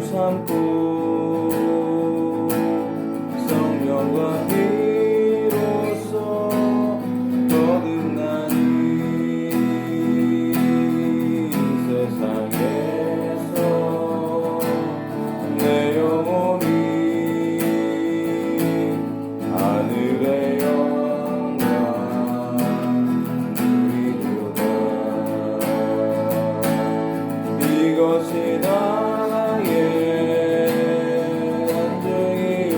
삼고 성령과 피로써 거듭나니 세상에서 내 영혼이 하늘의 영광 누리도다. 이것이 나의 간증이요,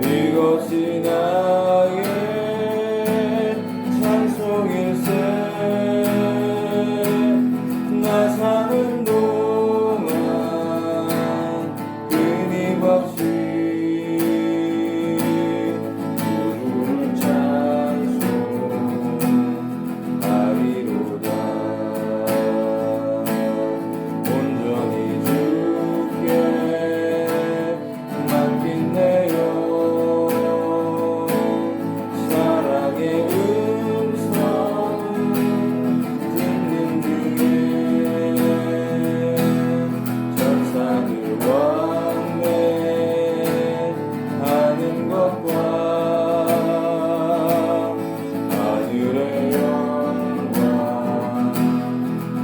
이것이 나의 찬송일세. 나 사는 동안 끊임없이 주를 찬송하리로다. 온전히 주께 맡긴 내 영, 사랑의 음성 듣는 중에 천사들 왕래하는 것과 하늘의 영광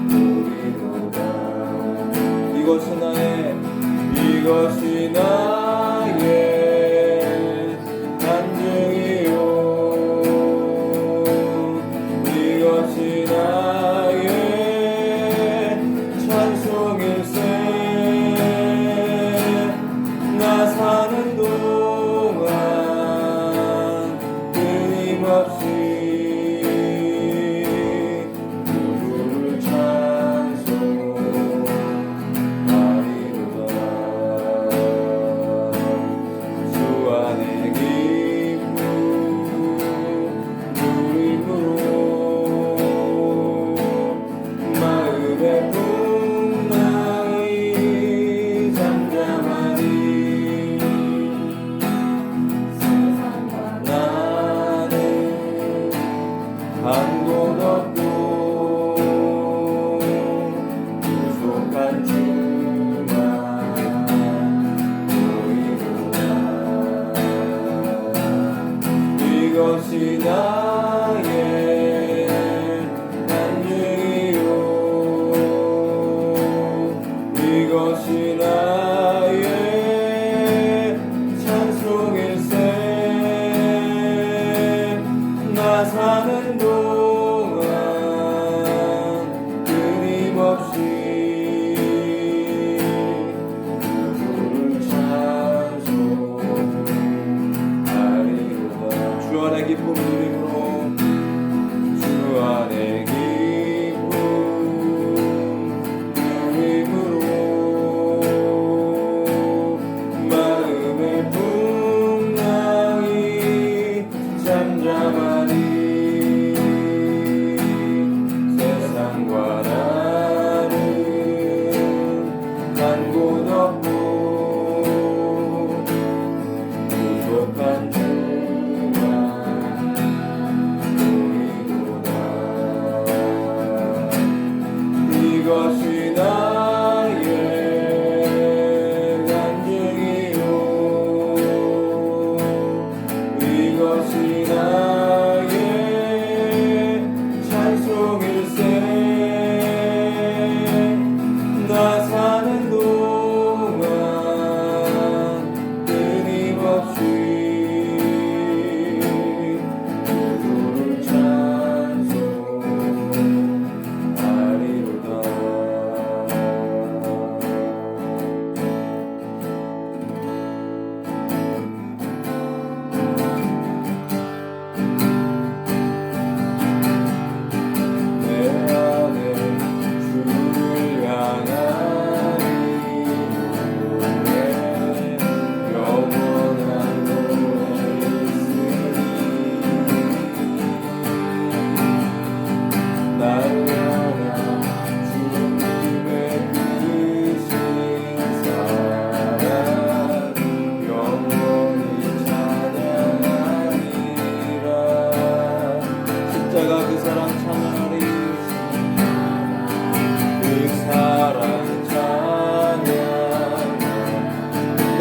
보리로다. 이것이 나의 간증이요, 이것이 나의 찬송일세. 나 사는 동안 끊임없이 주를 찬송하리로다. 주 안에 기쁨 누림으로 마음의 풍랑이 잠잠하니 나는 한 곳 없고 부족한 주만 보이로다. 이것이 나의 간증이요, 이것이 나의 찬송일세. 나 사는 동안 끊임없이 주를 찬송하리로다. 주 안에 기쁨 누림으로, 주 안에 기쁨 누림으로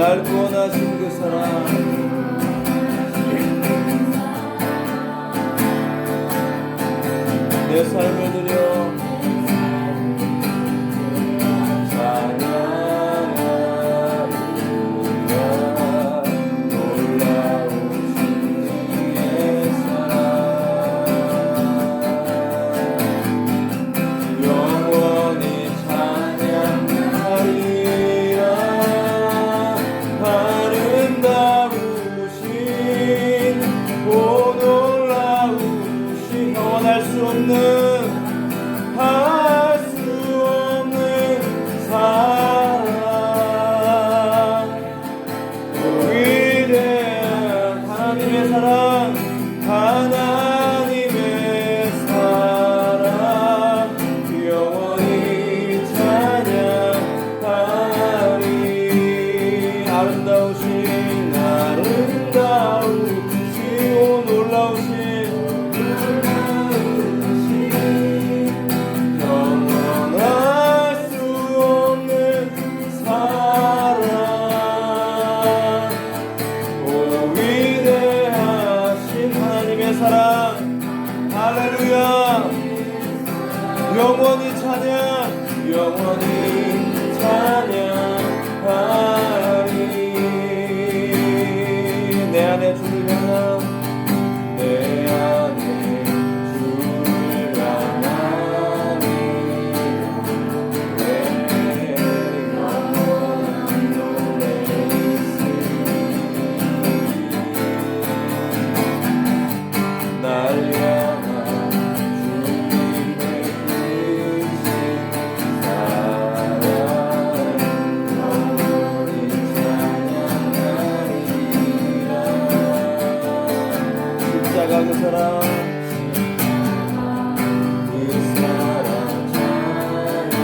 날 구원하신 그 사랑, 내 삶을 드려 영원히 찬양, 영원히 찬양하리. 내 안에 주를 향한, 내 안에 주를 향하니 내 영원한 노래 있으리. 날 향한 그 사랑, 그 사랑 찬양하리.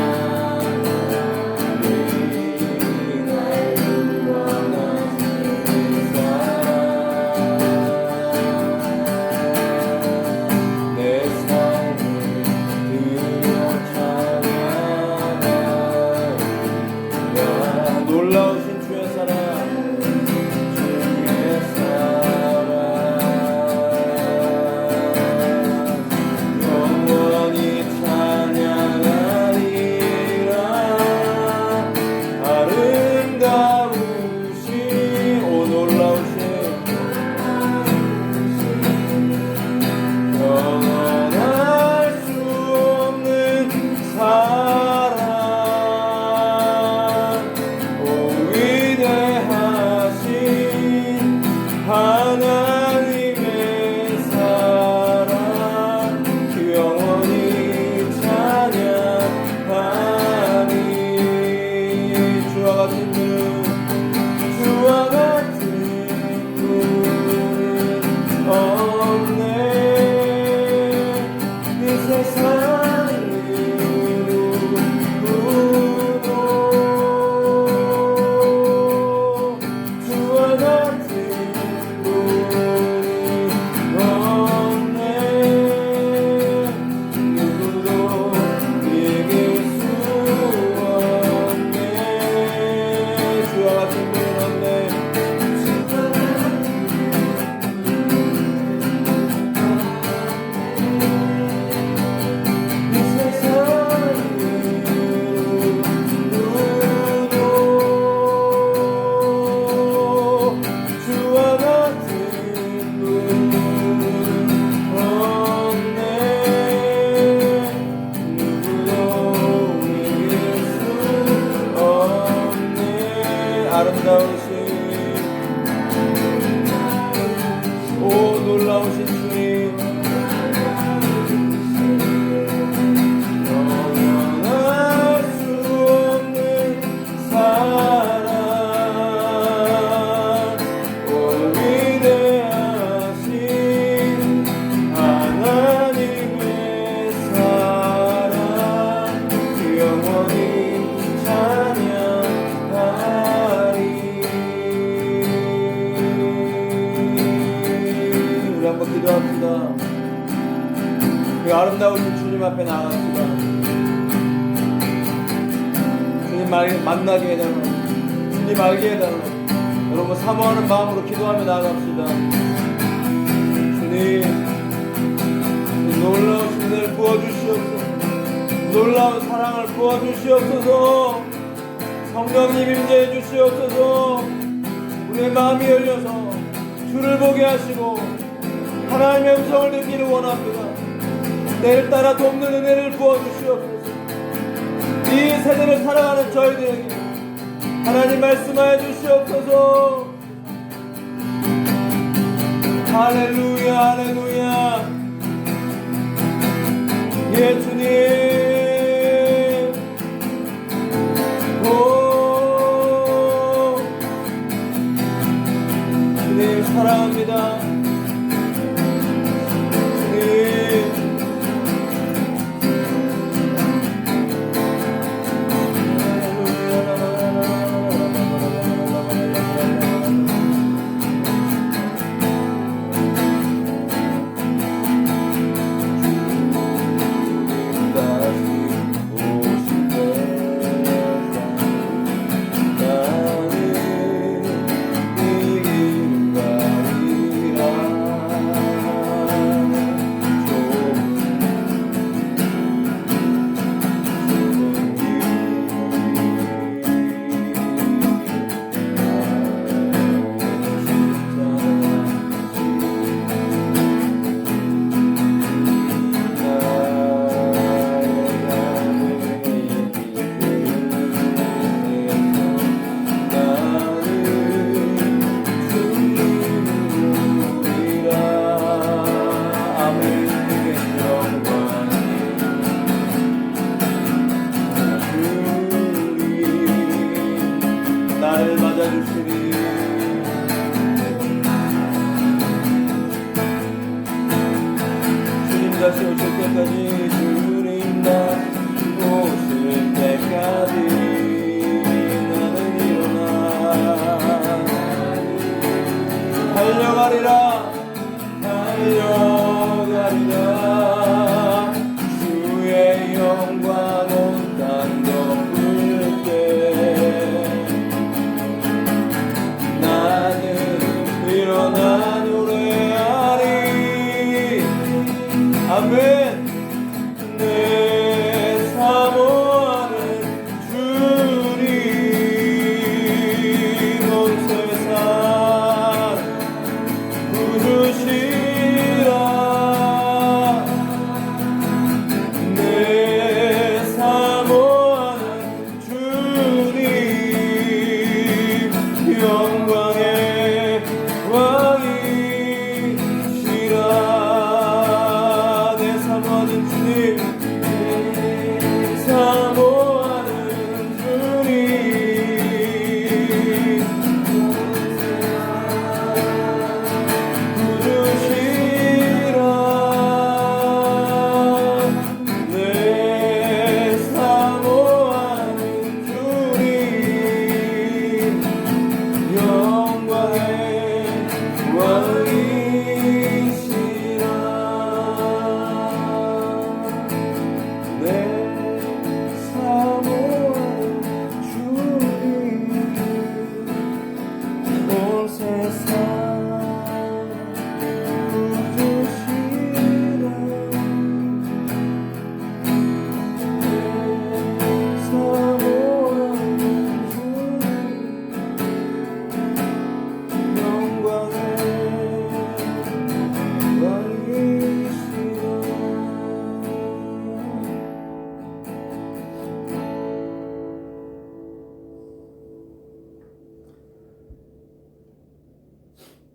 날 구원하신 그 사랑, 내 삶을 드려 찬양하리. 놀라우신 주의 사랑, 아름다우신 오 놀라우신 주님, 영원할 수 없는 사랑, 오 위대하신 하나님의 사랑, 영원히 찬양하리. 한번 기도합시다. 그 아름다우신 주님 앞에 나갑시다. 주님 만나게 해달라. 주님 알게 해달라. 여러분 사모하는 마음으로 기도하며 나아갑시다. 주님, 놀라우신 은혜를 부어주시옵소서. 놀라운 사랑을 부어주시옵소서. 성령님 임재해 주시옵소서. 우리의 마음이 열려서 주를 보게 하시고 하나님의 음성을 듣기를 원합니다. 때를 따라 돕는 은혜를 부어주시옵소서. 이 세대를 살아가는 저희들에게 하나님 말씀하여 주시옵소서. 할렐루야 할렐루야. 예 주님. 오 주님 사랑합니다. 주님 나를 맞아주시니 주님 다시 오실 때까지 주님 다시 오실 때까지 나는 일어나 달려가리라 달려가리라 주의 영광 온 땅 덮을 때 일어나 노래하리. 아멘. 내 사모하는 주님 온 세상 부르시라. 내 사모하는 주님 영광의 왕이시라. 내 사모하는 주님 사모하는 주님 부르시라. 내 사모하는 주님 영광의 왕이시라. 내 사모하는 주님 온 세상 부르시라. 내 사모하는 주님 영광의 왕이시라.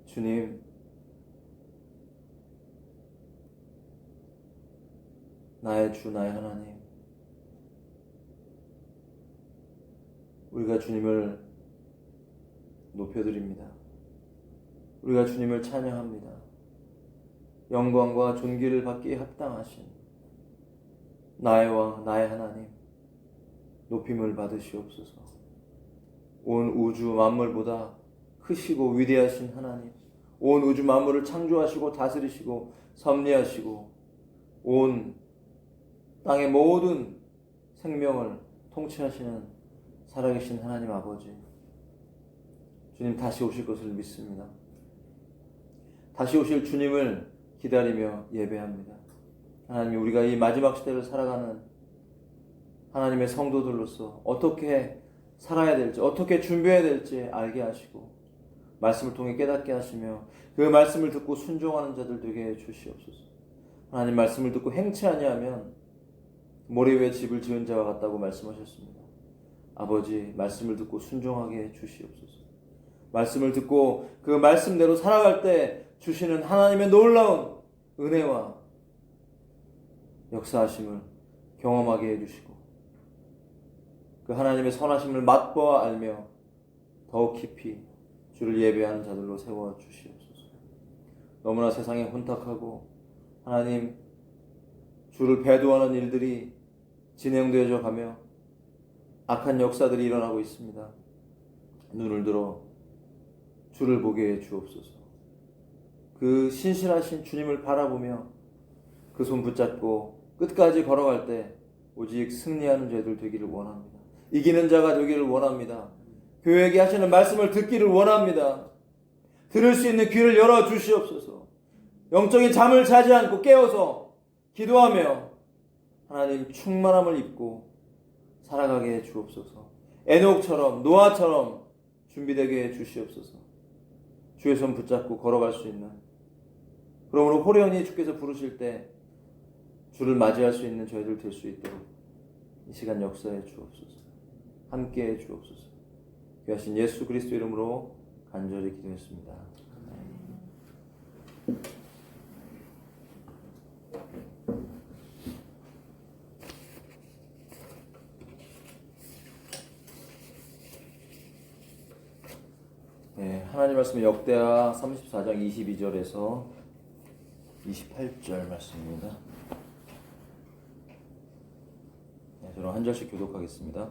주님, 나의 주 나의 하나님, 우리가 주님을 높여드립니다. 우리가 주님을 찬양합니다. 영광과 존귀를 받기에 합당하신 나의 왕 나의 하나님, 높임을 받으시옵소서. 온 우주 만물보다 크시고 위대하신 하나님, 온 우주 만물을 창조하시고 다스리시고 섭리하시고 온 땅의 모든 생명을 통치하시는 살아계신 하나님 아버지, 주님 다시 오실 것을 믿습니다. 다시 오실 주님을 기다리며 예배합니다. 하나님, 우리가 이 마지막 시대를 살아가는 하나님의 성도들로서 어떻게 살아야 될지, 어떻게 준비해야 될지 알게 하시고 말씀을 통해 깨닫게 하시며 그 말씀을 듣고 순종하는 자들 되게 해 주시옵소서. 하나님, 말씀을 듣고 행치 아니하면 모래 위에 집을 지은 자와 같다고 말씀하셨습니다. 아버지, 말씀을 듣고 순종하게 해 주시옵소서. 말씀을 듣고 그 말씀대로 살아갈 때 주시는 하나님의 놀라운 은혜와 역사하심을 경험하게 해주시고 그 하나님의 선하심을 맛보아 알며 더욱 깊이 주를 예배하는 자들로 세워주시옵소서. 너무나 세상에 혼탁하고 하나님 주를 배도하는 일들이 진행되어져 가며 악한 역사들이 일어나고 있습니다. 눈을 들어 주를 보게 해 주옵소서. 그 신실하신 주님을 바라보며 그 손 붙잡고 끝까지 걸어갈 때 오직 승리하는 저희들 되기를 원합니다. 이기는 자가 되기를 원합니다. 교회에게 하시는 말씀을 듣기를 원합니다. 들을 수 있는 귀를 열어 주시옵소서. 영적인 잠을 자지 않고 깨어서 기도하며 하나님 충만함을 입고 살아가게 해 주옵소서. 에녹처럼 노아처럼 준비되게 해 주시옵소서. 주의 손 붙잡고 걸어갈 수 있는, 그러므로 호련히 주께서 부르실 때 주를 맞이할 수 있는 저희들 될 수 있도록 이 시간 역사해 주옵소서. 함께해 주옵소서. 귀하신 예수 그리스도 이름으로 간절히 기도했습니다. 네, 하나님 말씀은 역대하 34장 22절에서 28절 말씀입니다. 네, 저는 한 절씩 교독하겠습니다.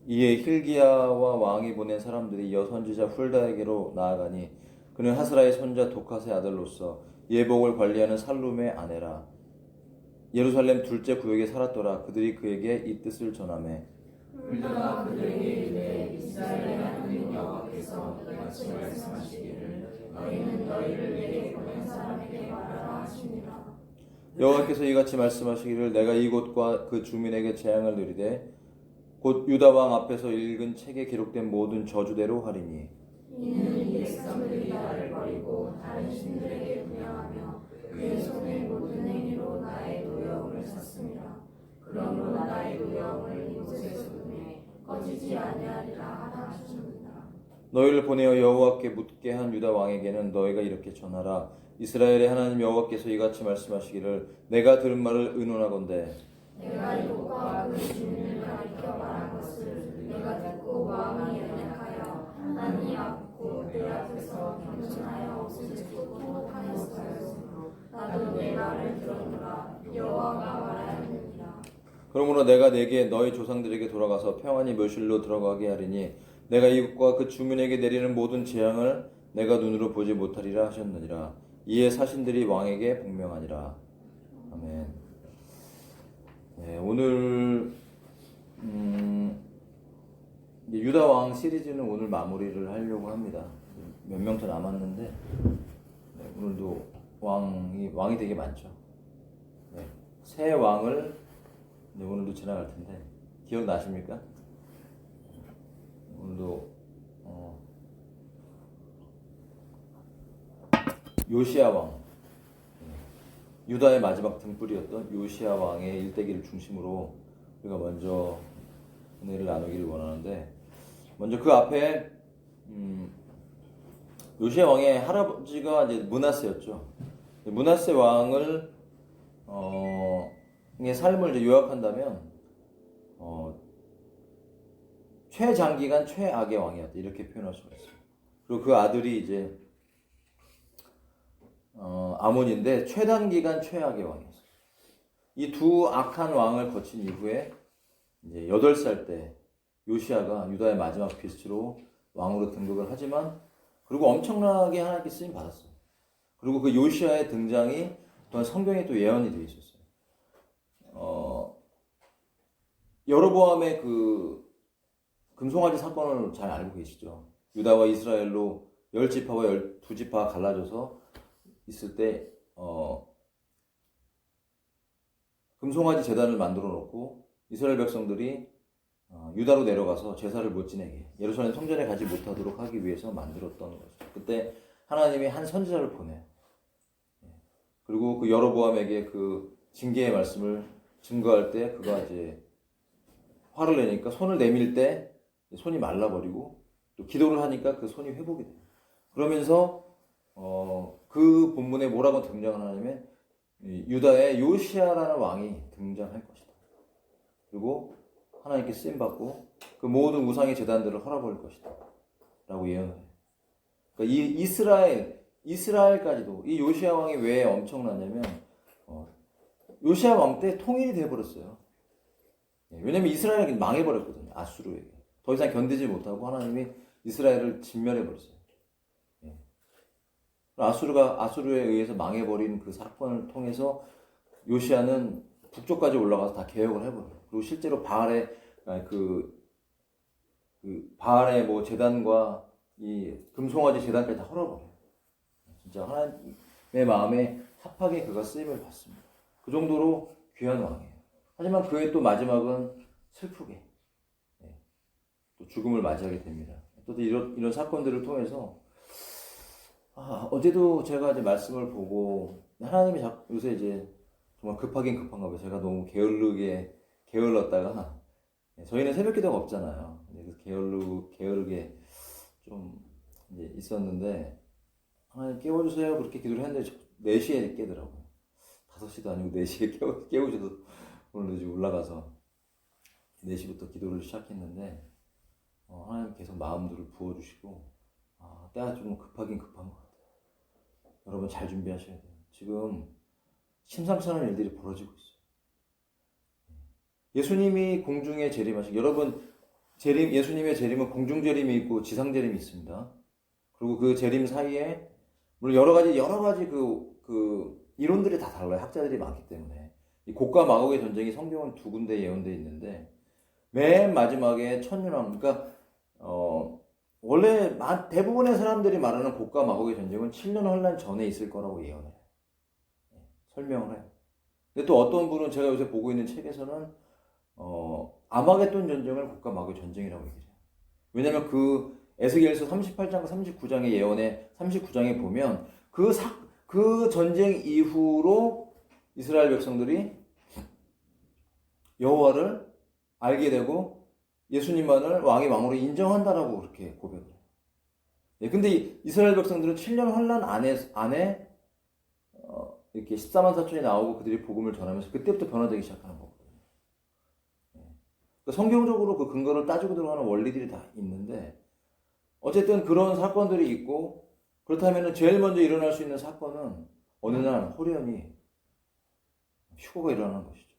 이에 힐기야와 왕이 보낸 사람들이 여선지자 훌다에게로 나아가니 그는 하스라의 손자 도카스의 아들로서 예복을 관리하는 살룸의 아내라. 예루살렘 둘째 구역에 살았더라. 그들이 그에게 이 뜻을 전하매 훌다가 그들에게 이르되 이스라엘의 하나님 여호와께서 이같이 말씀하시기를 너희는 너희를 내게 보낸 사람에게 말하라 하시니라. 여호와께서 이같이 말씀하시기를 내가 이곳과 그 주민에게 재앙을 내리되 곧 유다 왕 앞에서 읽은 책에 기록된 모든 저주대로 하리니 이는 이 백성들이 나를 버리고 다른 신들에게 분양하며 그의 손의 모든 행위로 나의 노여움을 샀습니다. 그러므로 나의 노여움을 이곳에서 두매 꺼지지 아니하리라 하라 하셨느니라. 너희를 보내어 여호와께 묻게 한 유다 왕에게는 너희가 이렇게 전하라. 이스라엘의 하나님 여호와께서 이같이 말씀하시기를 내가 들은 말을 의논하건대 내가 이곳과 그 주민을 가리켜 말한 것을 내가 듣고 마음이 연약하여 하나님 앞고 내 앞에서 겸손하여 없애지도 못하였으므로 나도 내 말을 들었노라. 여호와가 말하였느니라. 그러므로 내가 내게 너희 조상들에게 돌아가서 평안히 묘실로 들어가게 하리니 내가 이곳과 그 주민에게 내리는 모든 재앙을 내가 눈으로 보지 못하리라 하셨느니라. 이에 사신들이 왕에게 복명하니라. 아멘. 네, 오늘 유다 왕 시리즈는 오늘 마무리를 하려고 합니다. 몇 명 더 남았는데 네, 오늘도 왕이 되게 많죠. 네, 새 왕을 네, 오늘도 지나갈 텐데 기억나십니까? 오늘도 요시야 왕, 유다의 마지막 등불이었던 요시야 왕의 일대기를 중심으로 우리가 먼저 은혜를 나누기를 원하는데, 먼저 그 앞에 요시야 왕의 할아버지가 이제 므낫세였죠. 므낫세 왕을 의 삶을 이제 요약한다면 최장기간 최악의 왕이었다 이렇게 표현할 수가 있어요. 그리고 그 아들이 이제 아몬인데 최단기간 최악의 왕이었어요. 이 두 악한 왕을 거친 이후에 이제 8살 때 요시야가 유다의 마지막 피스로 왕으로 등극을 하지만 그리고 엄청나게 하나님께 쓰임 받았어요. 그리고 그 요시야의 등장이 또한 성경에 또 예언이 되어 있었어요. 여로보암의 그 금송아지 사건을 잘 알고 계시죠? 유다와 이스라엘로 10지파와 12지파가 갈라져서 있을 때 금송아지 제단을 만들어 놓고 이스라엘 백성들이 유다로 내려가서 제사를 못 지내게 예루살렘 성전에 가지 못하도록 하기 위해서 만들었던 거죠. 그때 하나님이 한 선지자를 보내요. 그리고 그 여로보암에게 그 징계의 말씀을 증거할 때 그가 이제 화를 내니까 손을 내밀 때 손이 말라버리고 또 기도를 하니까 그 손이 회복이 돼요. 그러면서 그 본문에 뭐라고 등장을 하냐면 유다의 요시아라는 왕이 등장할 것이다. 그리고 하나님께 쓰임받고 그 모든 우상의 제단들을 헐어버릴 것이다. 라고 예언을 해요. 그러니까 이 이스라엘까지도 이 요시아 왕이 왜 엄청났냐면 요시아 왕 때 통일이 돼버렸어요. 왜냐면 이스라엘이 망해버렸거든요. 아수르에게. 더 이상 견디지 못하고 하나님이 이스라엘을 진멸해버렸어요. 아수르에 의해서 망해버린 그 사건을 통해서 요시아는 북쪽까지 올라가서 다 개혁을 해버려요. 그리고 실제로 바알의 뭐 제단과 이 금송아지 제단까지 다 헐어버려요. 진짜 하나님의 마음에 합하게 그가 쓰임을 받습니다. 그 정도로 귀한 왕이에요. 하지만 그의 또 마지막은 슬프게 또 죽음을 맞이하게 됩니다. 또 이런 사건들을 통해서 어제도 제가 이제 말씀을 보고 하나님이 요새 이제 정말 급하긴 급한가 봐요. 제가 너무 게을렀다가 저희는 새벽기도가 없잖아요. 그래서 게으르게 좀 이제 있었는데 하나님 깨워주세요 그렇게 기도를 했는데 4시에 깨더라고요. 5시도 아니고 4시에 깨우셔서 오늘 이제 올라가서 4시부터 기도를 시작했는데 하나님 계속 마음들을 부어주시고 때가 좀 급하긴 급한 것 같아요. 여러분 잘 준비하셔야 돼요. 지금 심상치 않은 일들이 벌어지고 있어요. 예수님이 공중에 재림하시고 여러분 예수님의 재림은 공중 재림이 있고 지상 재림이 있습니다. 그리고 그 재림 사이에 물론 여러 가지 그 이론들이 다 달라요. 학자들이 많기 때문에 이 곡과 마곡의 전쟁이 성경은 2군데 예언되어 있는데 맨 마지막에 천년왕 그러니까 원래 대부분의 사람들이 말하는 곡과 마곡의 전쟁은 7년 환란 전에 있을 거라고 예언해요. 설명을 해요. 근데 또 어떤 분은 제가 요새 보고 있는 책에서는 아마겟돈 전쟁을 곡과 마곡의 전쟁이라고 얘기해요. 왜냐면 그 에스겔서 38장과 39장의 예언에 39장에 보면 그 전쟁 이후로 이스라엘 백성들이 여호와를 알게 되고 예수님만을 왕으로 인정한다라고 그렇게 고백을 해요. 근데 이스라엘 백성들은 7년 환란 안에 이렇게 14만 4천이 나오고 그들이 복음을 전하면서 그때부터 변화되기 시작하는 거거든요. 그러니까 성경적으로 그 근거를 따지고 들어가는 원리들이 다 있는데 어쨌든 그런 사건들이 있고 그렇다면 제일 먼저 일어날 수 있는 사건은 어느 날 호련히 휴거가 일어나는 것이죠.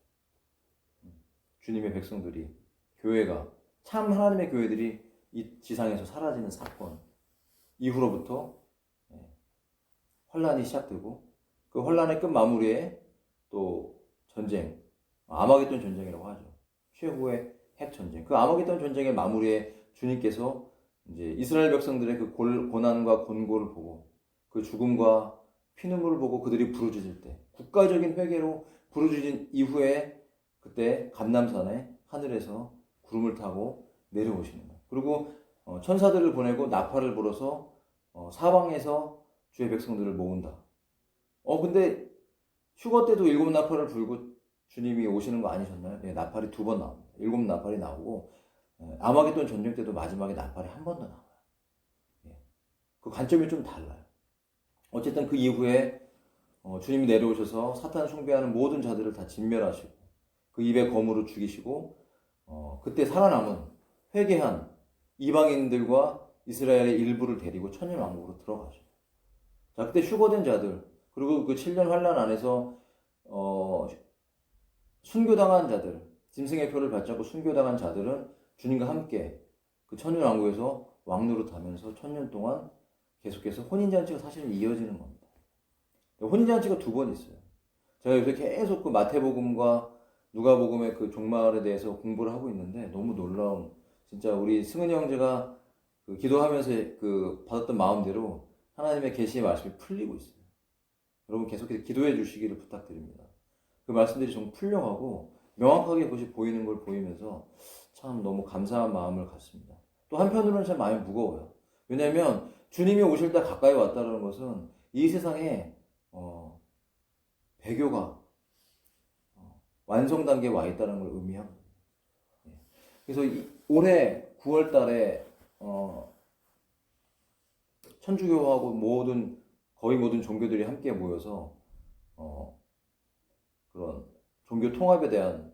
주님의 백성들이 교회가 참 하나님의 교회들이 이 지상에서 사라지는 사건 이후로부터 환란이 시작되고 그 환란의 끝 마무리에 또 전쟁 아마겟돈 전쟁이라고 하죠. 최후의 핵 전쟁. 그 아마겟돈 전쟁의 마무리에 주님께서 이제 이스라엘 백성들의 그 고난과 곤고를 보고 그 죽음과 피눈물을 보고 그들이 부르짖을 때 국가적인 회개로 부르짖은 이후에 그때 감람산에 하늘에서 구름을 타고 내려오시는 거예요. 그리고 천사들을 보내고 나팔을 불어서 사방에서 주의 백성들을 모은다. 근데 휴거 때도 7나팔을 불고 주님이 오시는 거 아니셨나요? 네, 나팔이 2번 나옵니다. 7나팔이 나오고 아마겟돈 전쟁 때도 마지막에 나팔이 한 번 더 나와요. 그 관점이 좀 달라요. 어쨌든 그 이후에 주님이 내려오셔서 사탄 숭배하는 모든 자들을 다 진멸하시고 그 입에 검으로 죽이시고 그때 살아남은 회개한 이방인들과 이스라엘의 일부를 데리고 천년왕국으로 들어가죠. 자, 그때 휴거된 자들 그리고 그 7년 환란 안에서 순교당한 자들 짐승의 표를 받잡고 순교당한 자들은 주님과 함께 그 천년왕국에서 왕노릇하면서 천년 동안 계속해서 혼인잔치가 사실은 이어지는 겁니다. 혼인잔치가 2번 있어요. 제가 요새 계속 그 마태복음과 누가복음의 그 종말에 대해서 공부를 하고 있는데 너무 놀라운 진짜 우리 승은이 형제가 그 기도하면서 그 받았던 마음대로 하나님의 계시의 말씀이 풀리고 있어요. 여러분 계속해서 기도해 주시기를 부탁드립니다. 그 말씀들이 좀 풀려가고 명확하게 그것이 보이는 걸 보이면서 참 너무 감사한 마음을 갖습니다. 또 한편으로는 참 마음이 무거워요. 왜냐하면 주님이 오실 때 가까이 왔다는 것은 이 세상에 배교가 완성 단계에 와 있다는 걸 의미합니다. 그래서 올해 9월 달에 천주교하고 거의 모든 종교들이 함께 모여서 그런 종교 통합에 대한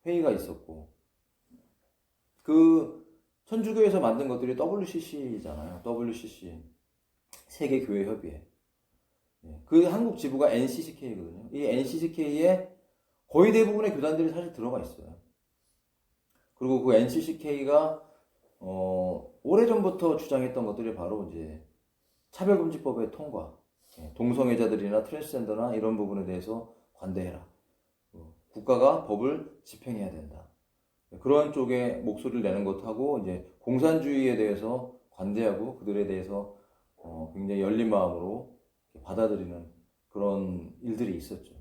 회의가 있었고, 그 천주교에서 만든 것들이 WCC잖아요. WCC 세계교회협의회. 그 한국 지부가 NCCK거든요. 이 NCCK에 거의 대부분의 교단들이 사실 들어가 있어요. 그리고 그 NCCK가 오래전부터 주장했던 것들이 바로 이제 차별금지법의 통과, 동성애자들이나 트랜스젠더나 이런 부분에 대해서 관대해라. 국가가 법을 집행해야 된다. 그런 쪽에 목소리를 내는 것하고 이제 공산주의에 대해서 관대하고 그들에 대해서 굉장히 열린 마음으로 받아들이는 그런 일들이 있었죠.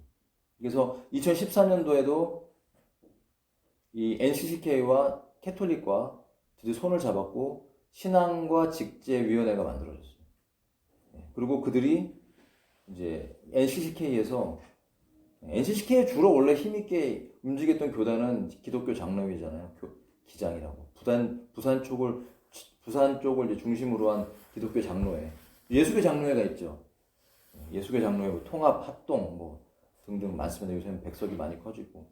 그래서 2014년도에도 이 NCCK와 캐톨릭과 드디어 손을 잡았고 신앙과 직제위원회가 만들어졌어요. 그리고 그들이 이제 NCCK에서 주로 원래 힘있게 움직였던 교단은 기독교 장로회잖아요. 기장이라고. 부산 쪽을 이제 중심으로 한 기독교 장로회. 예수교 장로회가 있죠. 예수교 장로회 뭐 통합, 합동 뭐 등등 많습니다. 요새는 백석이 많이 커지고.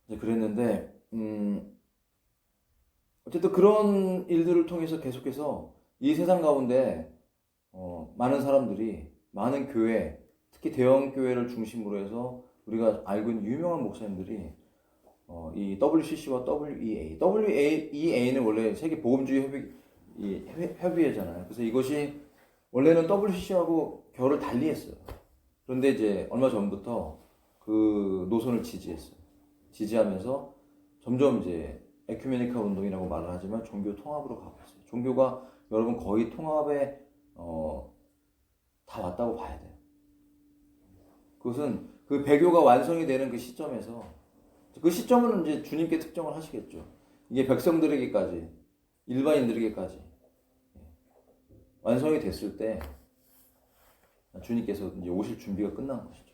이제 그랬는데 어쨌든 그런 일들을 통해서 계속해서 이 세상 가운데 많은 사람들이, 많은 교회, 특히 대형 교회를 중심으로 해서 우리가 알고 있는 유명한 목사님들이 이 WCC와 WEA는 원래 세계 복음주의 협의회잖아요. 그래서 이것이 원래는 WCC하고 결을 달리했어요. 그런데 이제 얼마 전부터 그 노선을 지지하면서 점점 이제 에큐메니카 운동이라고 말을 하지만 종교 통합으로 가고 있어요. 종교가 여러분 거의 통합에 다 왔다고 봐야 돼요. 그것은 그 배교가 완성이 되는 그 시점에서, 그 시점은 이제 주님께 특정을 하시겠죠. 이게 백성들에게까지, 일반인들에게까지 완성이 됐을 때 주님께서 이제 오실 준비가 끝난 것이죠.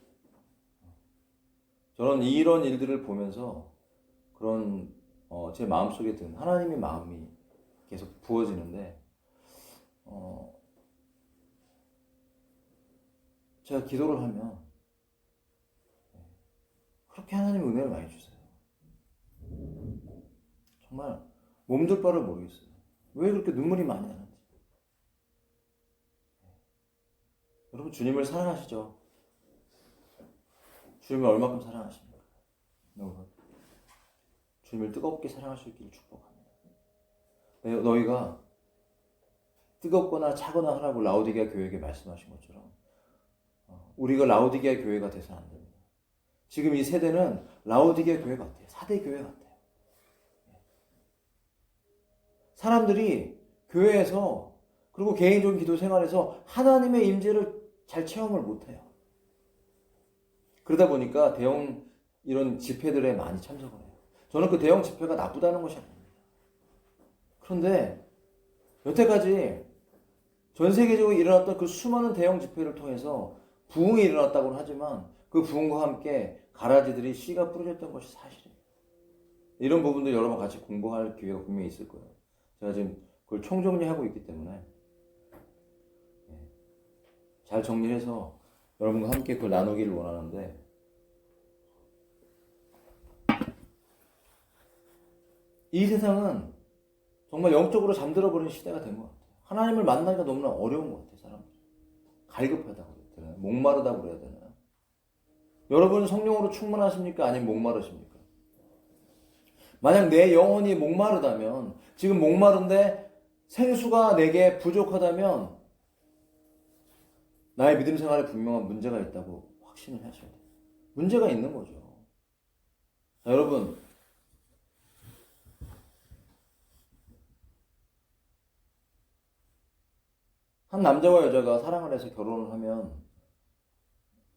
저는 이런 일들을 보면서 그런 제 마음속에 든 하나님의 마음이 계속 부어지는데, 제가 기도를 하면 그렇게 하나님 은혜를 많이 주세요. 정말 몸둘 바를 모르겠어요. 왜 그렇게 눈물이 많이 나는지. 여러분 주님을 사랑하시죠? 주님을 얼마큼 사랑하십니까? 여러분 주님을 뜨겁게 사랑할 수 있기를 축복합니다. 너희가 뜨겁거나 차거나 하라고 라오디게아 교회에게 말씀하신 것처럼 우리가 라오디게아 교회가 돼서는 안 됩니다. 지금 이 세대는 라오디게아 교회 같아요. 4대 교회 같아요. 사람들이 교회에서 그리고 개인적인 기도 생활에서 하나님의 임재를 잘 체험을 못해요. 그러다 보니까 대형 이런 집회들에 많이 참석을 해요. 저는 그 대형 집회가 나쁘다는 것이 아닙니다. 그런데 여태까지 전 세계적으로 일어났던 그 수많은 대형 집회를 통해서 부흥이 일어났다고는 하지만 그 부흥과 함께 가라지들이 씨가 뿌려졌던 것이 사실이에요. 이런 부분들 여러분 같이 공부할 기회가 분명히 있을 거예요. 제가 지금 그걸 총정리하고 있기 때문에 잘 정리해서 여러분과 함께 그걸 나누기를 원하는데, 이 세상은 정말 영적으로 잠들어 버린 시대가 된 것 같아요. 하나님을 만나기가 너무나 어려운 것 같아요. 사람들이 갈급하다고 그래야 되나요? 목마르다고 그래야 되나요? 여러분 성령으로 충만하십니까? 아니면 목마르십니까? 만약 내 영혼이 목마르다면, 지금 목마른데 생수가 내게 부족하다면 나의 믿음 생활에 분명한 문제가 있다고 확신을 하셔야 돼요. 문제가 있는 거죠. 자, 여러분 한 남자와 여자가 사랑을 해서 결혼을 하면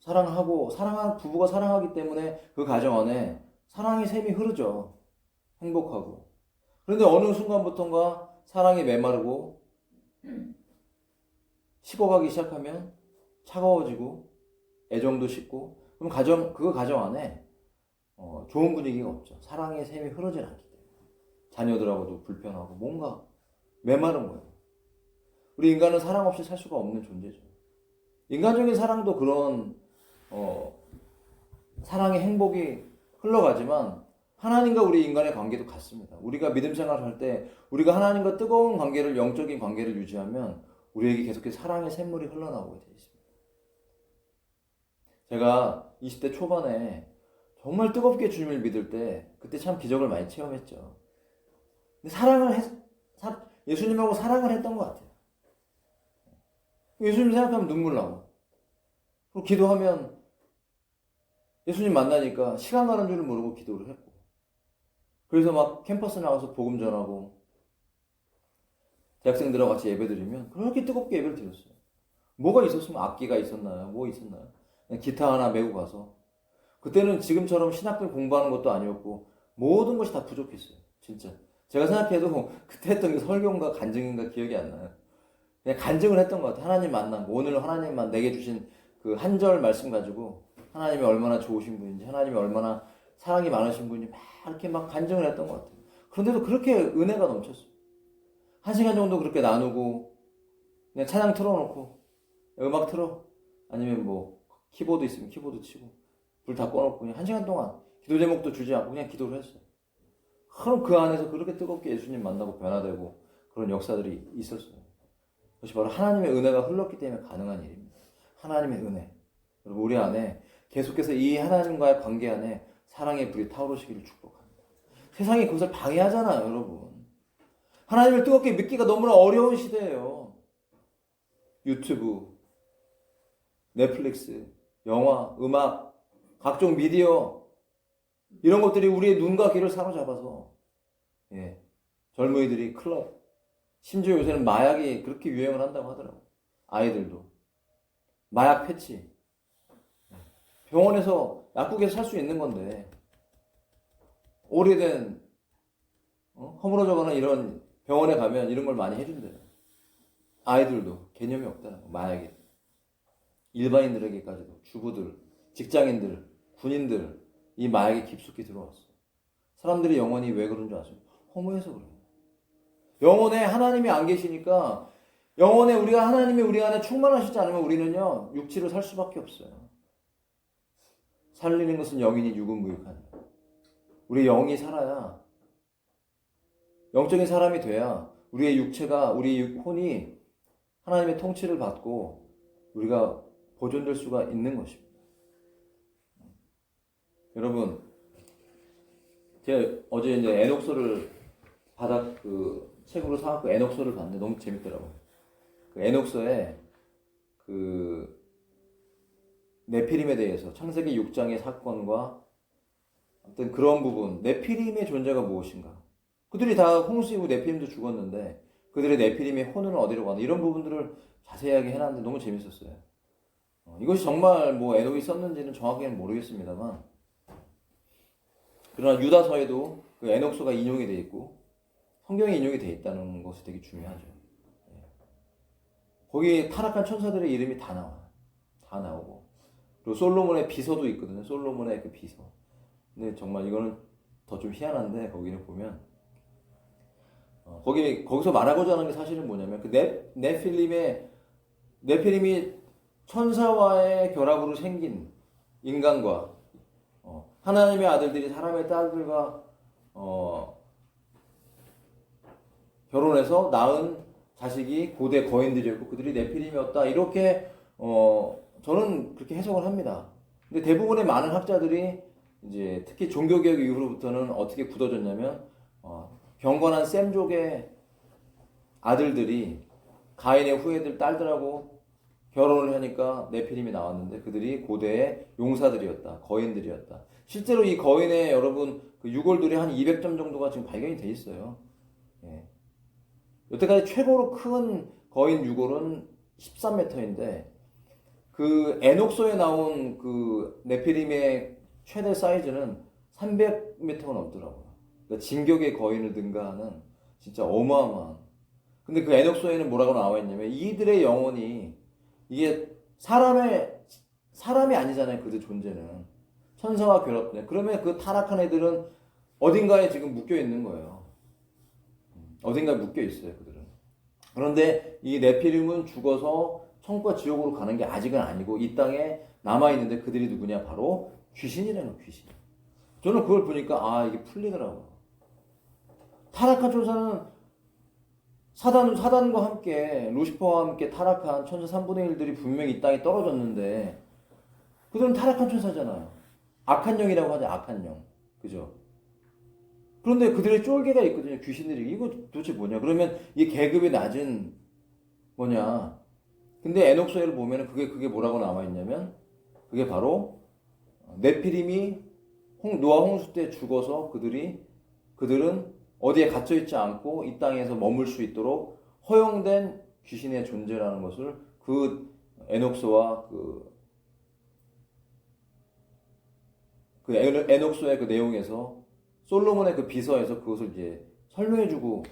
사랑한 부부가 사랑하기 때문에 그 가정 안에 사랑의 샘이 흐르죠. 행복하고. 그런데 어느 순간부터인가 사랑이 메마르고 식어가기 시작하면 차가워지고 애정도 식고 그럼 그 가정 안에 좋은 분위기가 없죠. 사랑의 샘이 흐르질 않기 때문에 자녀들하고도 불편하고 뭔가 메마른 거예요. 우리 인간은 사랑 없이 살 수가 없는 존재죠. 인간적인 사랑도 그런 사랑의 행복이 흘러가지만 하나님과 우리 인간의 관계도 같습니다. 우리가 믿음 생활을 할 때 우리가 하나님과 뜨거운 관계를 영적인 관계를 유지하면 우리에게 계속해서 사랑의 샘물이 흘러나오게 되어 있습니다. 제가 20대 초반에 정말 뜨겁게 주님을 믿을 때 그때 참 기적을 많이 체험했죠. 근데 예수님하고 사랑을 했던 것 같아요. 예수님 생각하면 눈물 나고 그리고 기도하면 예수님 만나니까 시간 가는 줄을 모르고 기도를 했고 그래서 막 캠퍼스 나가서 복음 전하고 대학생들하고 같이 예배 드리면 그렇게 뜨겁게 예배를 드렸어요. 뭐가 있었으면 악기가 있었나요? 뭐 있었나요? 그냥 기타 하나 메고 가서 그때는 지금처럼 신학들 공부하는 것도 아니었고 모든 것이 다 부족했어요. 진짜 제가 생각해도 그때 했던 게 설교인가 간증인가 기억이 안 나요. 그냥 간증을 했던 것 같아요. 하나님 만난 거. 오늘 하나님만 내게 주신 그 한 절 말씀 가지고 하나님이 얼마나 좋으신 분인지 하나님이 얼마나 사랑이 많으신 분인지 막 이렇게 막 간증을 했던 것 같아요. 그런데도 그렇게 은혜가 넘쳤어요. 1시간 정도 그렇게 나누고 그냥 찬양 틀어놓고 음악 틀어 아니면 뭐 키보드 있으면 키보드 치고 불 다 꺼놓고 그냥 1시간 동안 기도 제목도 주지 않고 그냥 기도를 했어요. 그럼 그 안에서 그렇게 뜨겁게 예수님 만나고 변화되고 그런 역사들이 있었어요. 그것이 바로 하나님의 은혜가 흘렀기 때문에 가능한 일입니다. 하나님의 은혜. 여러분 우리 안에 계속해서 이 하나님과의 관계 안에 사랑의 불이 타오르시기를 축복합니다. 세상이 그것을 방해하잖아요, 여러분. 하나님을 뜨겁게 믿기가 너무나 어려운 시대예요. 유튜브, 넷플릭스, 영화, 음악, 각종 미디어 이런 것들이 우리의 눈과 귀를 사로잡아서 젊은이들이 클럽, 심지어 요새는 마약이 그렇게 유행을 한다고 하더라고요. 아이들도. 마약 패치. 병원에서 약국에서 살 수 있는 건데 오래된 허물어져가는 이런 병원에 가면 이런 걸 많이 해준대요. 아이들도 개념이 없다는 거. 마약에. 일반인들에게까지도 주부들, 직장인들, 군인들 이 마약에 깊숙이 들어왔어. 사람들이 영원히 왜 그런 줄 아세요? 허무해서 그래요. 영혼에 하나님이 안 계시니까 영혼에 하나님이 우리 안에 충만하시지 않으면 우리는요 육체로 살 수밖에 없어요. 살리는 것은 영이니 육은 무익하니. 우리 영이 살아야 영적인 사람이 돼야 우리의 육체가 우리 혼이 하나님의 통치를 받고 우리가 보존될 수가 있는 것입니다. 여러분 제가 어제 이제 에녹서를 바닥 책으로 사갖고 에녹서를 봤는데 너무 재밌더라고요. 그 에녹서에 네피림에 대해서 창세기 6장의 사건과 어떤 그런 부분, 네피림의 존재가 무엇인가? 그들이 다 홍수 이후 네피림도 죽었는데 그들의 네피림의 혼은 어디로 가나? 이런 부분들을 자세하게 해놨는데 너무 재밌었어요. 이것이 정말 뭐 에녹이 썼는지는 정확히는 모르겠습니다만 그러나 유다서에도 그 에녹서가 인용이 되어 있고 성경에 인용이 되어 있다는 것이 되게 중요하죠. 거기 타락한 천사들의 이름이 다 나와요. 다 나오고 그리고 솔로몬의 비서도 있거든요. 솔로몬의 그 비서. 근데 정말 이거는 더 좀 희한한데 거기는 보면 거기서 말하고자 하는 게 사실은 뭐냐면 그 네필림이 천사와의 결합으로 생긴 인간과 하나님의 아들들이 사람의 딸들과 결혼해서 낳은 자식이 고대 거인들이었고 그들이 네필림이었다. 이렇게 저는 그렇게 해석을 합니다. 근데 대부분의 많은 학자들이 이제 특히 종교개혁 이후로부터는 어떻게 굳어졌냐면 경건한 셈족의 아들들이 가인의 후예들 딸들하고 결혼을 하니까 네피림이 나왔는데 그들이 고대의 용사들이었다. 거인들이었다. 실제로 이 거인의 여러분 그 유골들이 한 200점 정도가 지금 발견이 돼 있어요. 여태까지 최고로 큰 거인 유골은 13m인데 그 에녹소에 나온 그 네피림의 최대 사이즈는 300m가 넘더라고요. 그러니까 진격의 거인을 능가하는 진짜 어마어마한. 근데 그 에녹소에는 뭐라고 나와 있냐면 이들의 영혼이 이게 사람이 아니잖아요. 그들 존재는 천사와 괴롭네. 그러면 그 타락한 애들은 어딘가에 지금 묶여 있는 거예요. 어딘가에 묶여 있어요. 그들은. 그런데 이 네피림은 죽어서 천국과 지옥으로 가는 게 아직은 아니고 이 땅에 남아있는데 그들이 누구냐? 바로 귀신이라는 귀신. 저는 그걸 보니까 이게 풀리더라고요. 타락한 천사는 사단과 함께 루시퍼와 함께 타락한 천사 3분의 1들이 분명히 이 땅에 떨어졌는데 그들은 타락한 천사잖아요. 악한 영이라고 하죠. 악한 영. 그죠? 그런데 그들의 쫄개가 있거든요. 귀신들이. 이거 도대체 뭐냐? 그러면 이 계급이 낮은 뭐냐? 근데 에녹서에를 보면은 그게 뭐라고 나와 있냐면 그게 바로 네피림이 노아 홍수 때 죽어서 그들은 어디에 갇혀 있지 않고 이 땅에서 머물 수 있도록 허용된 귀신의 존재라는 것을 그 에녹서와 그 에녹서의 그 내용에서 솔로몬의 그 비서에서 그것을 이제 설명해주고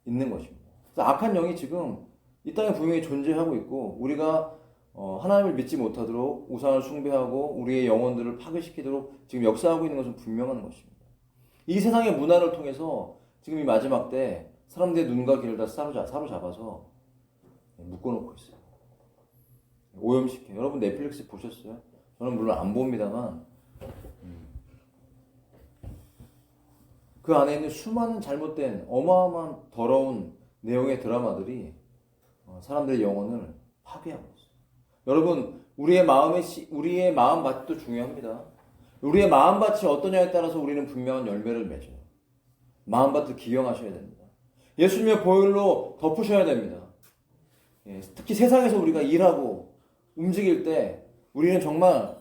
있는 것입니다. 그래서 악한 영이 지금 이 땅에 분명히 존재하고 있고 우리가 하나님을 믿지 못하도록 우상을 숭배하고 우리의 영혼들을 파괴시키도록 지금 역사하고 있는 것은 분명한 것입니다. 이 세상의 문화를 통해서 지금 이 마지막 때 사람들의 눈과 귀를 다 사로잡아서 묶어놓고 있어요. 오염시켜요. 여러분 넷플릭스 보셨어요? 저는 물론 안 봅니다만 그 안에 있는 수많은 잘못된 어마어마한 더러운 내용의 드라마들이 사람들의 영혼을 파괴하고 있어요. 여러분 우리의 마음밭도 중요합니다. 우리의 마음밭이 어떠냐에 따라서 우리는 분명한 열매를 맺어요. 마음밭을 기경하셔야 됩니다. 예수님의 보혈로 덮으셔야 됩니다. 특히 세상에서 우리가 일하고 움직일 때 우리는 정말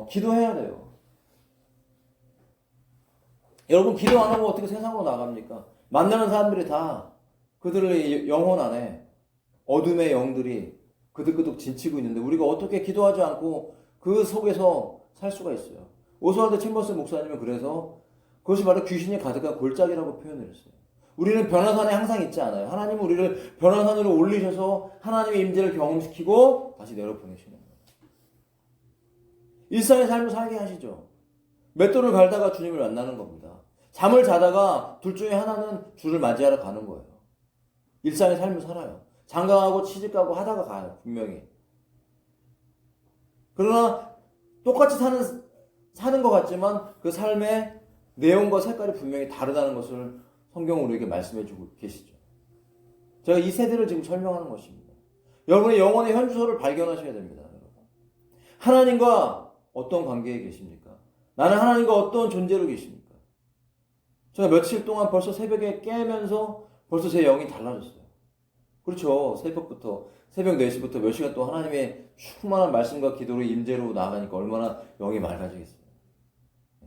기도해야 돼요. 여러분 기도 안 하고 어떻게 세상으로 나갑니까? 만나는 사람들이 다 그들의 영혼 안에 어둠의 영들이 그득그득 진치고 있는데 우리가 어떻게 기도하지 않고 그 속에서 살 수가 있어요. 오스왈드 챔버스 목사님은 그래서 그것이 바로 귀신이 가득한 골짜기라고 표현을 했어요. 우리는 변화산에 항상 있지 않아요. 하나님은 우리를 변화산으로 올리셔서 하나님의 임재를 경험시키고 다시 내려보내시는 거예요. 일상의 삶을 살게 하시죠. 맷돌을 갈다가 주님을 만나는 겁니다. 잠을 자다가 둘 중에 하나는 주를 맞이하러 가는 거예요. 일상의 삶을 살아요. 장가가고 취직가고 하다가 가요. 분명히. 그러나 똑같이 사는 것 같지만 그 삶의 내용과 색깔이 분명히 다르다는 것을 성경은 우리에게 말씀해주고 계시죠. 제가 이 세대를 지금 설명하는 것입니다. 여러분의 영혼의 현주소를 발견하셔야 됩니다. 여러분. 하나님과 어떤 관계에 계십니까? 나는 하나님과 어떤 존재로 계십니까? 제가 며칠 동안 벌써 새벽에 깨면서 벌써 제 영이 달라졌어요. 그렇죠. 새벽 4시부터 몇 시간 동안 하나님의 충만한 말씀과 기도로 임재로 나아가니까 얼마나 영이 맑아지겠어요.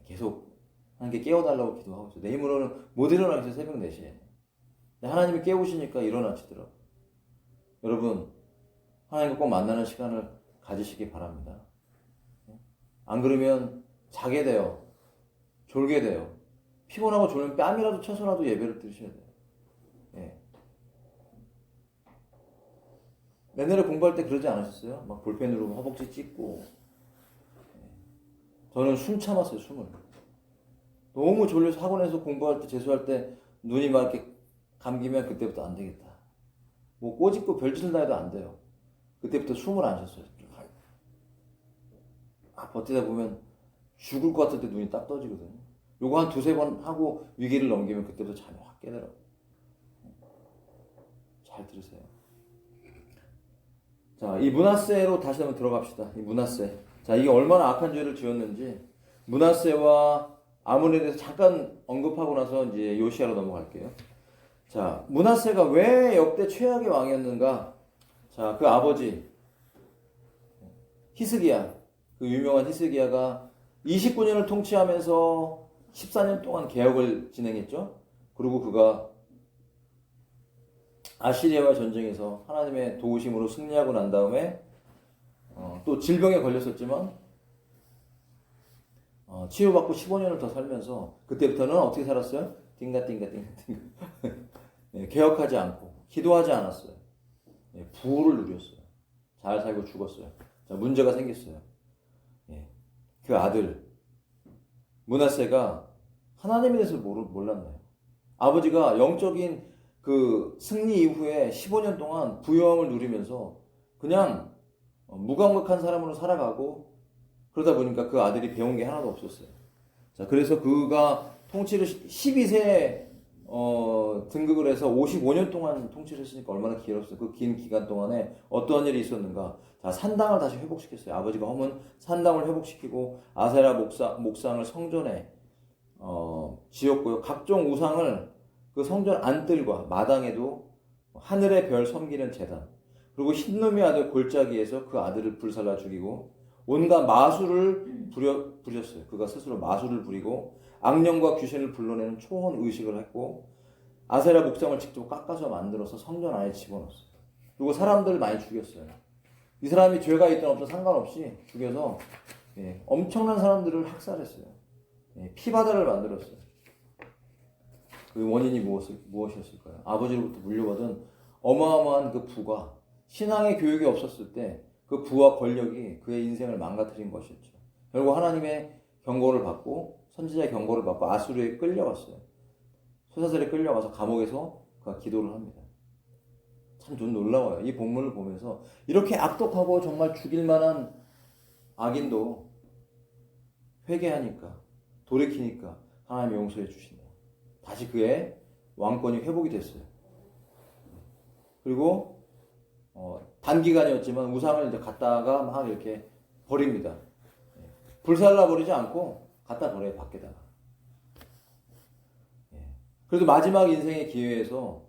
계속 하나님께 깨워달라고 기도하고 있어요. 내 힘으로는 못 일어나겠어요. 새벽 4시에. 하나님이 깨우시니까 일어나시더라고요. 여러분 하나님과 꼭 만나는 시간을 가지시기 바랍니다. 안 그러면 자게 돼요. 졸게 돼요. 피곤하고 졸면 뺨이라도 쳐서라도 예배를 드리셔야 돼요. 옛날에 공부할 때 그러지 않으셨어요? 막 볼펜으로 허벅지 찢고. 저는 숨 참았어요, 숨을. 너무 졸려서 학원에서 공부할 때, 재수할 때 눈이 막 이렇게 감기면 그때부터 안 되겠다. 뭐 꼬집고 별짓을 다 해도 안 돼요. 그때부터 숨을 안 쉬었어요. 버티다 보면 죽을 것 같을 때 눈이 딱 떠지거든요. 요거 한 2-3번 하고 위기를 넘기면 그때부터 잠이 확 깨더라고요. 잘 들으세요. 자, 이 므낫세로 다시 한번 들어갑시다. 이 므낫세. 자, 이게 얼마나 악한 죄를 지었는지 므낫세와 아몬에 대해서 잠깐 언급하고 나서 이제 요시야로 넘어갈게요. 자, 므낫세가 왜 역대 최악의 왕이었는가? 자, 그 아버지 히스기야, 그 유명한 히스기야가 29년을 통치하면서 14년 동안 개혁을 진행했죠. 그리고 그가 아시리아와 전쟁에서 하나님의 도우심으로 승리하고 난 다음에 또 질병에 걸렸었지만 치유받고 15년을 더 살면서 그때부터는 어떻게 살았어요? 띵가띵가. 예, 개혁하지 않고 기도하지 않았어요. 예, 부를 누렸어요. 잘 살고 죽었어요. 자, 문제가 생겼어요. 예, 그 아들 므낫세가 하나님에 대해서 몰랐나요? 아버지가 영적인 그 승리 이후에 15년 동안 부유함을 누리면서 그냥 무감각한 사람으로 살아가고 그러다 보니까 그 아들이 배운 게 하나도 없었어요. 자, 그래서 그가 통치를 12세에 등극을 해서 55년 동안 통치를 했으니까 얼마나 길었어요. 그 긴 기간 동안에 어떠한 일이 있었는가. 자, 산당을 다시 회복시켰어요. 아버지가 허문 산당을 회복시키고 아세라 목상을 성전에 지었고요. 각종 우상을 그 성전 안뜰과 마당에도 하늘의 별 섬기는 제단, 그리고 흰놈의 아들 골짜기에서 그 아들을 불살라 죽이고 온갖 마술을 부렸어요. 그가 스스로 마술을 부리고 악령과 귀신을 불러내는 초혼 의식을 했고 아세라 목상을 직접 깎아서 만들어서 성전 안에 집어넣었어요. 그리고 사람들 많이 죽였어요. 이 사람이 죄가 있든 없든 상관없이 죽여서 엄청난 사람들을 학살했어요. 피바다를 만들었어요. 그 원인이 무엇이었을까요? 아버지로부터 물려받은 어마어마한 그 부가 신앙의 교육이 없었을 때 그 부와 권력이 그의 인생을 망가뜨린 것이었죠. 결국 하나님의 경고를 받고 선지자의 경고를 받고 아수르에 끌려갔어요. 소사슬에 끌려가서 감옥에서 그가 기도를 합니다. 참 좀 놀라워요. 이 본문을 보면서 이렇게 악독하고 정말 죽일 만한 악인도 회개하니까 돌이키니까 하나님이 용서해 주신다. 다시 그의 왕권이 회복이 됐어요. 그리고 단기간이었지만 우상을 이제 갖다가 막 이렇게 버립니다. 불살라 버리지 않고 갖다 버려요, 밖에다가. 그래도 마지막 인생의 기회에서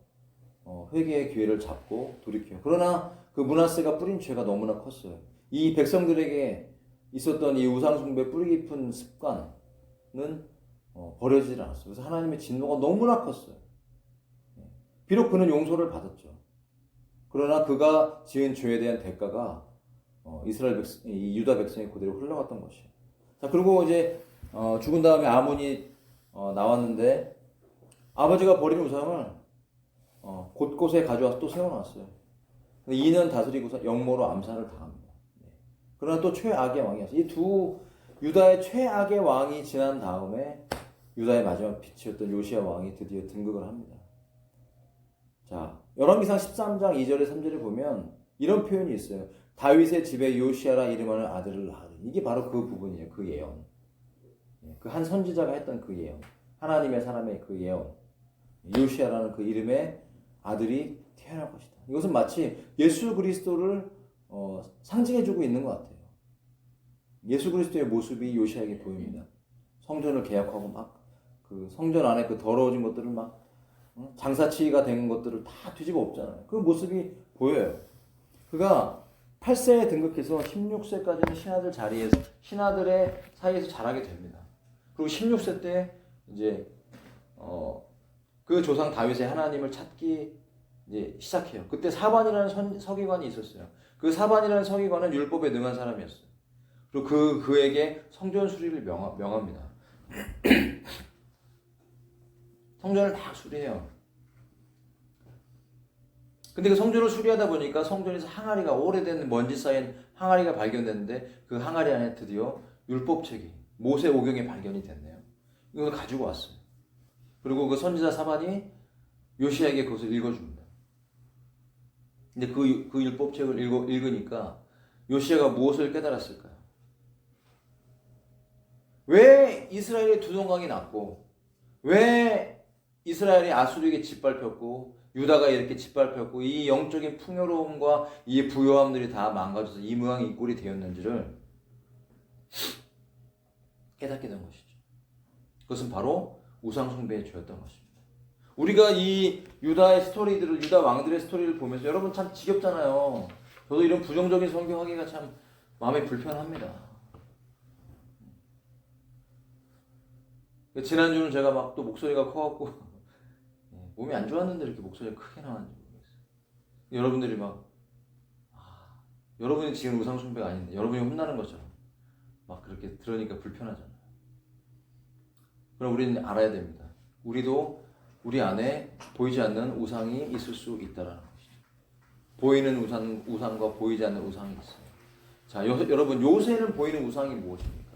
회개의 기회를 잡고 돌이켜요. 그러나 그 므낫세가 뿌린 죄가 너무나 컸어요. 이 백성들에게 있었던 이 우상숭배 뿌리 깊은 습관은 버려지질 않았어요. 그래서 하나님의 진노가 너무나 컸어요. 비록 그는 용서를 받았죠. 그러나 그가 지은 죄에 대한 대가가 이 유다 백성의 그대로 흘러갔던 것이에요. 자, 그리고 이제 죽은 다음에 아몬이 나왔는데 아버지가 버린 우상을 곳곳에 가져와서 또 세워놨어요. 이는 다스리고서 영모로 암살을 당합니다. 그러나 또 최악의 왕이었어요. 이 두 유다의 최악의 왕이 지난 다음에 유다의 마지막 빛이었던 요시야 왕이 드디어 등극을 합니다. 자, 열왕기상 13장 2절에 3절에 보면 이런 표현이 있어요. 다윗의 집에 요시야라 이름하는 아들을 낳으리. 이게 바로 그 부분이에요. 그 예언. 그 한 선지자가 했던 그 예언. 하나님의 사람의 그 예언. 요시야라는 그 이름의 아들이 태어날 것이다. 이것은 마치 예수 그리스도를 상징해주고 있는 것 같아요. 예수 그리스도의 모습이 요시야에게 보입니다. 성전을 개혁하고 막 그 성전 안에 그 더러워진 것들을 막 장사치가 된 것들을 다 뒤집어 엎잖아요. 그 모습이 보여요. 그가 8세에 등극해서 16세까지는 신하들의 사이에서 자라게 됩니다. 그리고 16세 때 이제 그 조상 다윗의 하나님을 찾기 이제 시작해요. 그때 사반이라는 서기관이 있었어요. 그 사반이라는 서기관은 율법에 능한 사람이었어요. 그리고 그에게 성전 수리를 명합니다. 성전을 막 수리해요. 근데 그 성전을 수리하다 보니까 성전에서 항아리가 오래된 먼지 쌓인 항아리가 발견됐는데 그 항아리 안에 드디어 율법책이 모세오경이 발견이 됐네요. 이걸 가지고 왔어요. 그리고 그 선지자 사반이 요시야에게 그것을 읽어줍니다. 근데 그 율법책을 읽으니까 요시야가 무엇을 깨달았을까요? 왜 이스라엘의 두 동강이 났고 왜 이스라엘이 아수르에게 짓밟혔고 유다가 이렇게 짓밟혔고 이 영적인 풍요로움과 이 부요함들이 다 망가져서 이 모양이 이 꼴이 되었는지를 깨닫게 된 것이죠. 그것은 바로 우상숭배의 죄였던 것입니다. 우리가 이 유다의 스토리들을, 유다 왕들의 스토리를 보면서 여러분 참 지겹잖아요. 저도 이런 부정적인 성경하기가 참 마음이 불편합니다. 지난주는 제가 막 또 목소리가 커갖고 몸이 안 좋았는데 이렇게 목소리가 크게 나왔는지 모르겠어요. 여러분들이 여러분이 지금 우상 숭배가 아닌데 여러분이 혼나는 것처럼 막 그렇게 들으니까 불편하잖아요. 그럼 우리는 알아야 됩니다. 우리도 우리 안에 보이지 않는 우상이 있을 수 있다라는 것이죠. 보이는 우상과 보이지 않는 우상이 있어요. 자, 여러분 요새는 보이는 우상이 무엇입니까?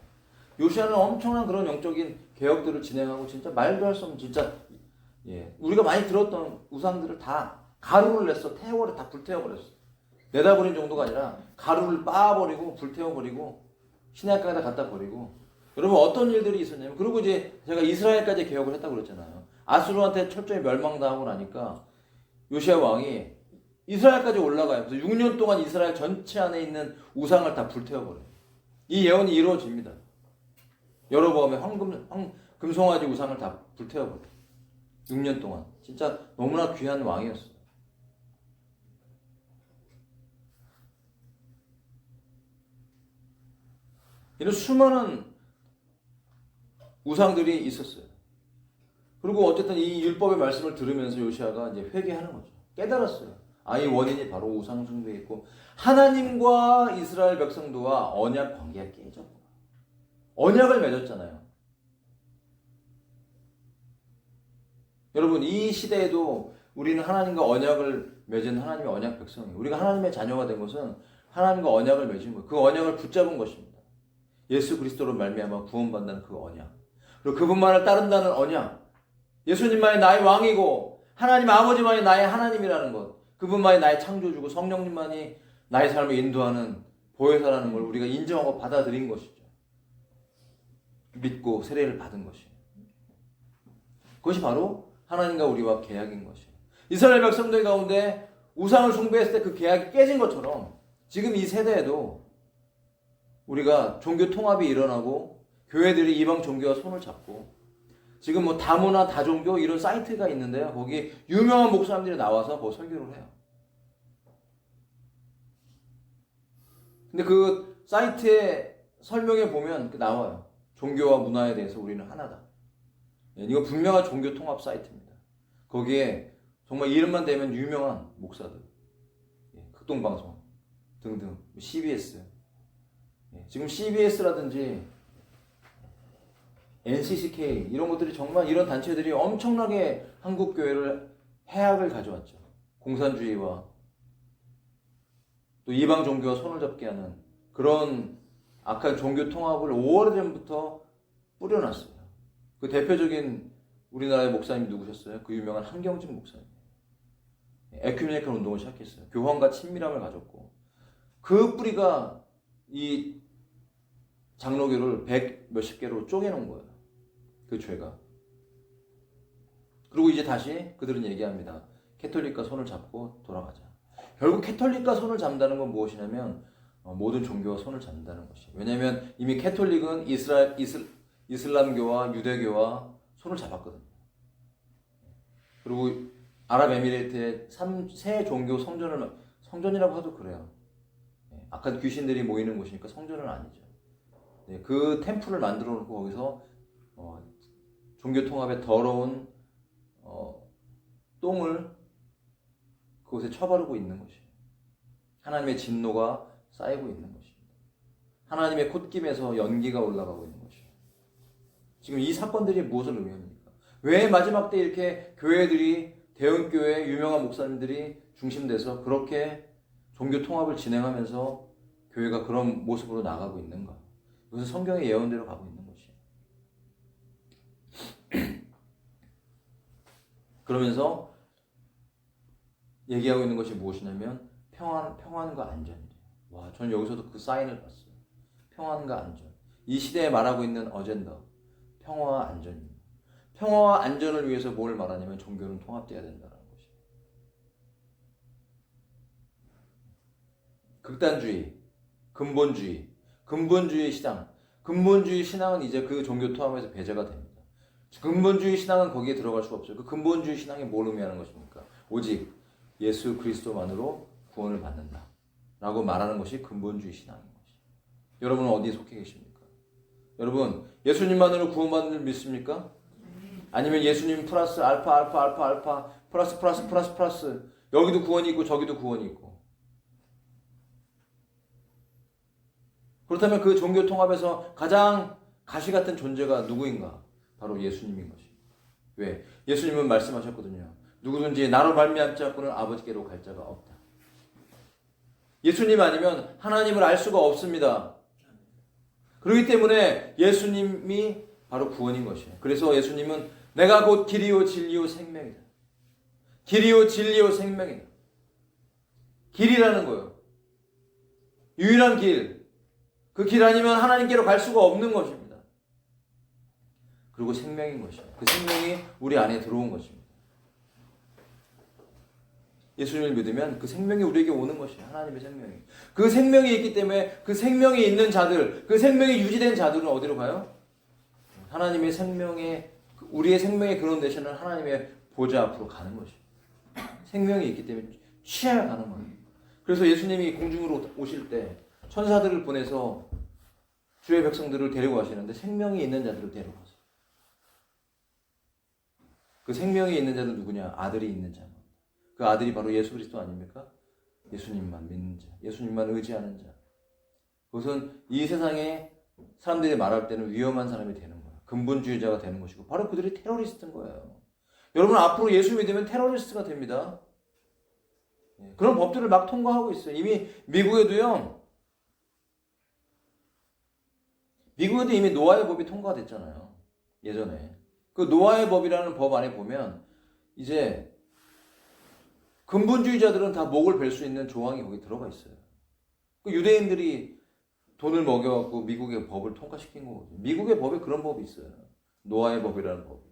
요새는 엄청난 그런 영적인 개혁들을 진행하고 진짜 말도 할 수 없는 진짜 우리가 많이 들었던 우상들을 다 가루를 냈어. 다 불태워버렸어. 내다버린 정도가 아니라 가루를 빻아버리고 불태워버리고 시내가에다 갖다 버리고. 여러분 어떤 일들이 있었냐면, 그리고 이제 제가 이스라엘까지 개혁을 했다고 그랬잖아요. 아수르한테 철저히 멸망당하고 나니까 요시야 왕이 이스라엘까지 올라가요. 그래서 6년 동안 이스라엘 전체 안에 있는 우상을 다 불태워버려요. 이 예언이 이루어집니다. 여로보암의 금송아지 우상을 다 불태워버려요. 6년 동안. 진짜 너무나 귀한 왕이었어요. 이런 수많은 우상들이 있었어요. 그리고 어쨌든 이 율법의 말씀을 들으면서 요시아가 이제 회개하는 거죠. 깨달았어요. 이 원인이 바로 우상 숭배에 있고 하나님과 이스라엘 백성도와 언약 관계가 깨졌구나. 언약을 맺었잖아요. 여러분 이 시대에도 우리는 하나님과 언약을 맺은 하나님의 언약 백성이에요. 우리가 하나님의 자녀가 된 것은 하나님과 언약을 맺은 거예요. 그 언약을 붙잡은 것입니다. 예수 그리스도로 말미암아 구원받는 그 언약, 그리고 그분만을 따른다는 언약, 예수님만이 나의 왕이고 하나님 아버지만이 나의 하나님이라는 것, 그분만이 나의 창조주고 성령님만이 나의 삶을 인도하는 보혜사라는 걸 우리가 인정하고 받아들인 것이죠. 믿고 세례를 받은 것이에요. 그것이 바로 하나님과 우리와 계약인 것이에요. 이스라엘 백성들 가운데 우상을 숭배했을 때 그 계약이 깨진 것처럼 지금 이 세대에도 우리가 종교 통합이 일어나고 교회들이 이방 종교와 손을 잡고 지금 다문화 다종교 이런 사이트가 있는데요. 거기 유명한 목사님들이 나와서 설교를 해요. 근데 그 사이트에 설명에 보면 나와요. 종교와 문화에 대해서 우리는 하나다. 이거 분명한 종교 통합 사이트입니다. 거기에 정말 이름만 대면 유명한 목사들, 극동방송 등등, CBS, 지금 CBS라든지 NCCK 이런 것들이 정말 이런 단체들이 엄청나게 한국 교회를 해악을 가져왔죠. 공산주의와 또 이방 종교와 손을 잡게 하는 그런 악한 종교 통합을 5월전부터 뿌려놨어요. 그 대표적인 우리나라의 목사님이 누구셨어요? 그 유명한 한경직 목사님. 에큐메니컬 운동을 시작했어요. 교황과 친밀함을 가졌고 그 뿌리가 이 장로교를 100 몇십 개로 쪼개놓은 거예요. 그 죄가. 그리고 이제 다시 그들은 얘기합니다. 캐톨릭과 손을 잡고 돌아가자. 결국 캐톨릭과 손을 잡는다는 건 무엇이냐면 모든 종교와 손을 잡는다는 것이에요. 왜냐하면 이미 캐톨릭은 이슬람교와 유대교와 손을 잡았거든요. 그리고 아랍에미레이트의 세 종교 성전이라고 해도 그래요. 악한 귀신들이 모이는 곳이니까 성전은 아니죠. 그 템플을 만들어 놓고 거기서 종교 통합의 더러운 똥을 그곳에 쳐바르고 있는 것이에요. 하나님의 진노가 쌓이고 있는 것입니다. 하나님의 콧김에서 연기가 올라가고 있는 것이에요. 지금 이 사건들이 무엇을 의미합니까? 왜 마지막 때 이렇게 교회들이 대형교회 유명한 목사님들이 중심돼서 그렇게 종교 통합을 진행하면서 교회가 그런 모습으로 나가고 있는가? 이것은 성경의 예언대로 가고 있는 것이에요. 그러면서 얘기하고 있는 것이 무엇이냐면 평안과 안전이래요. 와, 저는 여기서도 그 사인을 봤어요. 평안과 안전. 이 시대에 말하고 있는 어젠다. 평화와 안전입니다. 평화와 안전을 위해서 뭘 말하냐면 종교는 통합돼야 된다는 것이에요. 극단주의, 근본주의 신앙. 근본주의 신앙은 이제 그 종교 통합에서 배제가 됩니다. 근본주의 신앙은 거기에 들어갈 수가 없어요. 그 근본주의 신앙이 뭘 의미하는 것입니까? 오직 예수 그리스도만으로 구원을 받는다 라고 말하는 것이 근본주의 신앙인 것이에요. 여러분은 어디에 속해 계십니까? 여러분 예수님만으로 구원받는 줄 믿습니까? 아니면 예수님 플러스 알파 플러스 여기도 구원이 있고 저기도 구원이 있고. 그렇다면 그 종교 통합에서 가장 가시 같은 존재가 누구인가? 바로 예수님인 것이. 왜? 예수님은 말씀하셨거든요. 누구든지 나로 말미암지 않고는 아버지께로 갈 자가 없다. 예수님 아니면 하나님을 알 수가 없습니다. 그렇기 때문에 예수님이 바로 구원인 것이에요. 그래서 예수님은 내가 곧 길이요 진리요 생명이다. 길이요 진리요 생명이다. 길이라는 거예요. 유일한 길. 그 길 아니면 하나님께로 갈 수가 없는 것입니다. 그리고 생명인 것입니다. 그 생명이 우리 안에 들어온 것입니다. 예수님을 믿으면 그 생명이 우리에게 오는 것이에요. 하나님의 생명이. 그 생명이 있기 때문에 그 생명이 있는 자들, 그 생명이 유지된 자들은 어디로 가요? 하나님의 생명에, 우리의 생명의 근원 되시는 하나님의 보좌 앞으로 가는 것이에요. 생명이 있기 때문에 취하여 가는 거예요. 그래서 예수님이 공중으로 오실 때 천사들을 보내서 주의 백성들을 데리고 가시는데 생명이 있는 자들을 데려가세요. 그 생명이 있는 자는 누구냐? 아들이 있는 자. 그 아들이 바로 예수 그리스도 아닙니까? 예수님만 믿는 자, 예수님만 의지하는 자. 그것은 이 세상에 사람들이 말할 때는 위험한 사람이 되는 거예요. 근본주의자가 되는 것이고 바로 그들이 테러리스트인 거예요. 여러분 앞으로 예수 믿으면 테러리스트가 됩니다. 그런 법들을 막 통과하고 있어요. 이미 미국에도 이미 노아의 법이 통과됐잖아요. 예전에. 그 노아의 법이라는 법 안에 보면 이제 근본주의자들은 다 목을 벨 수 있는 조항이 거기 들어가 있어요. 그 유대인들이 돈을 먹여갖고 미국의 법을 통과시킨 거거든요. 미국의 법에 그런 법이 있어요. 노아의 법이라는 법이.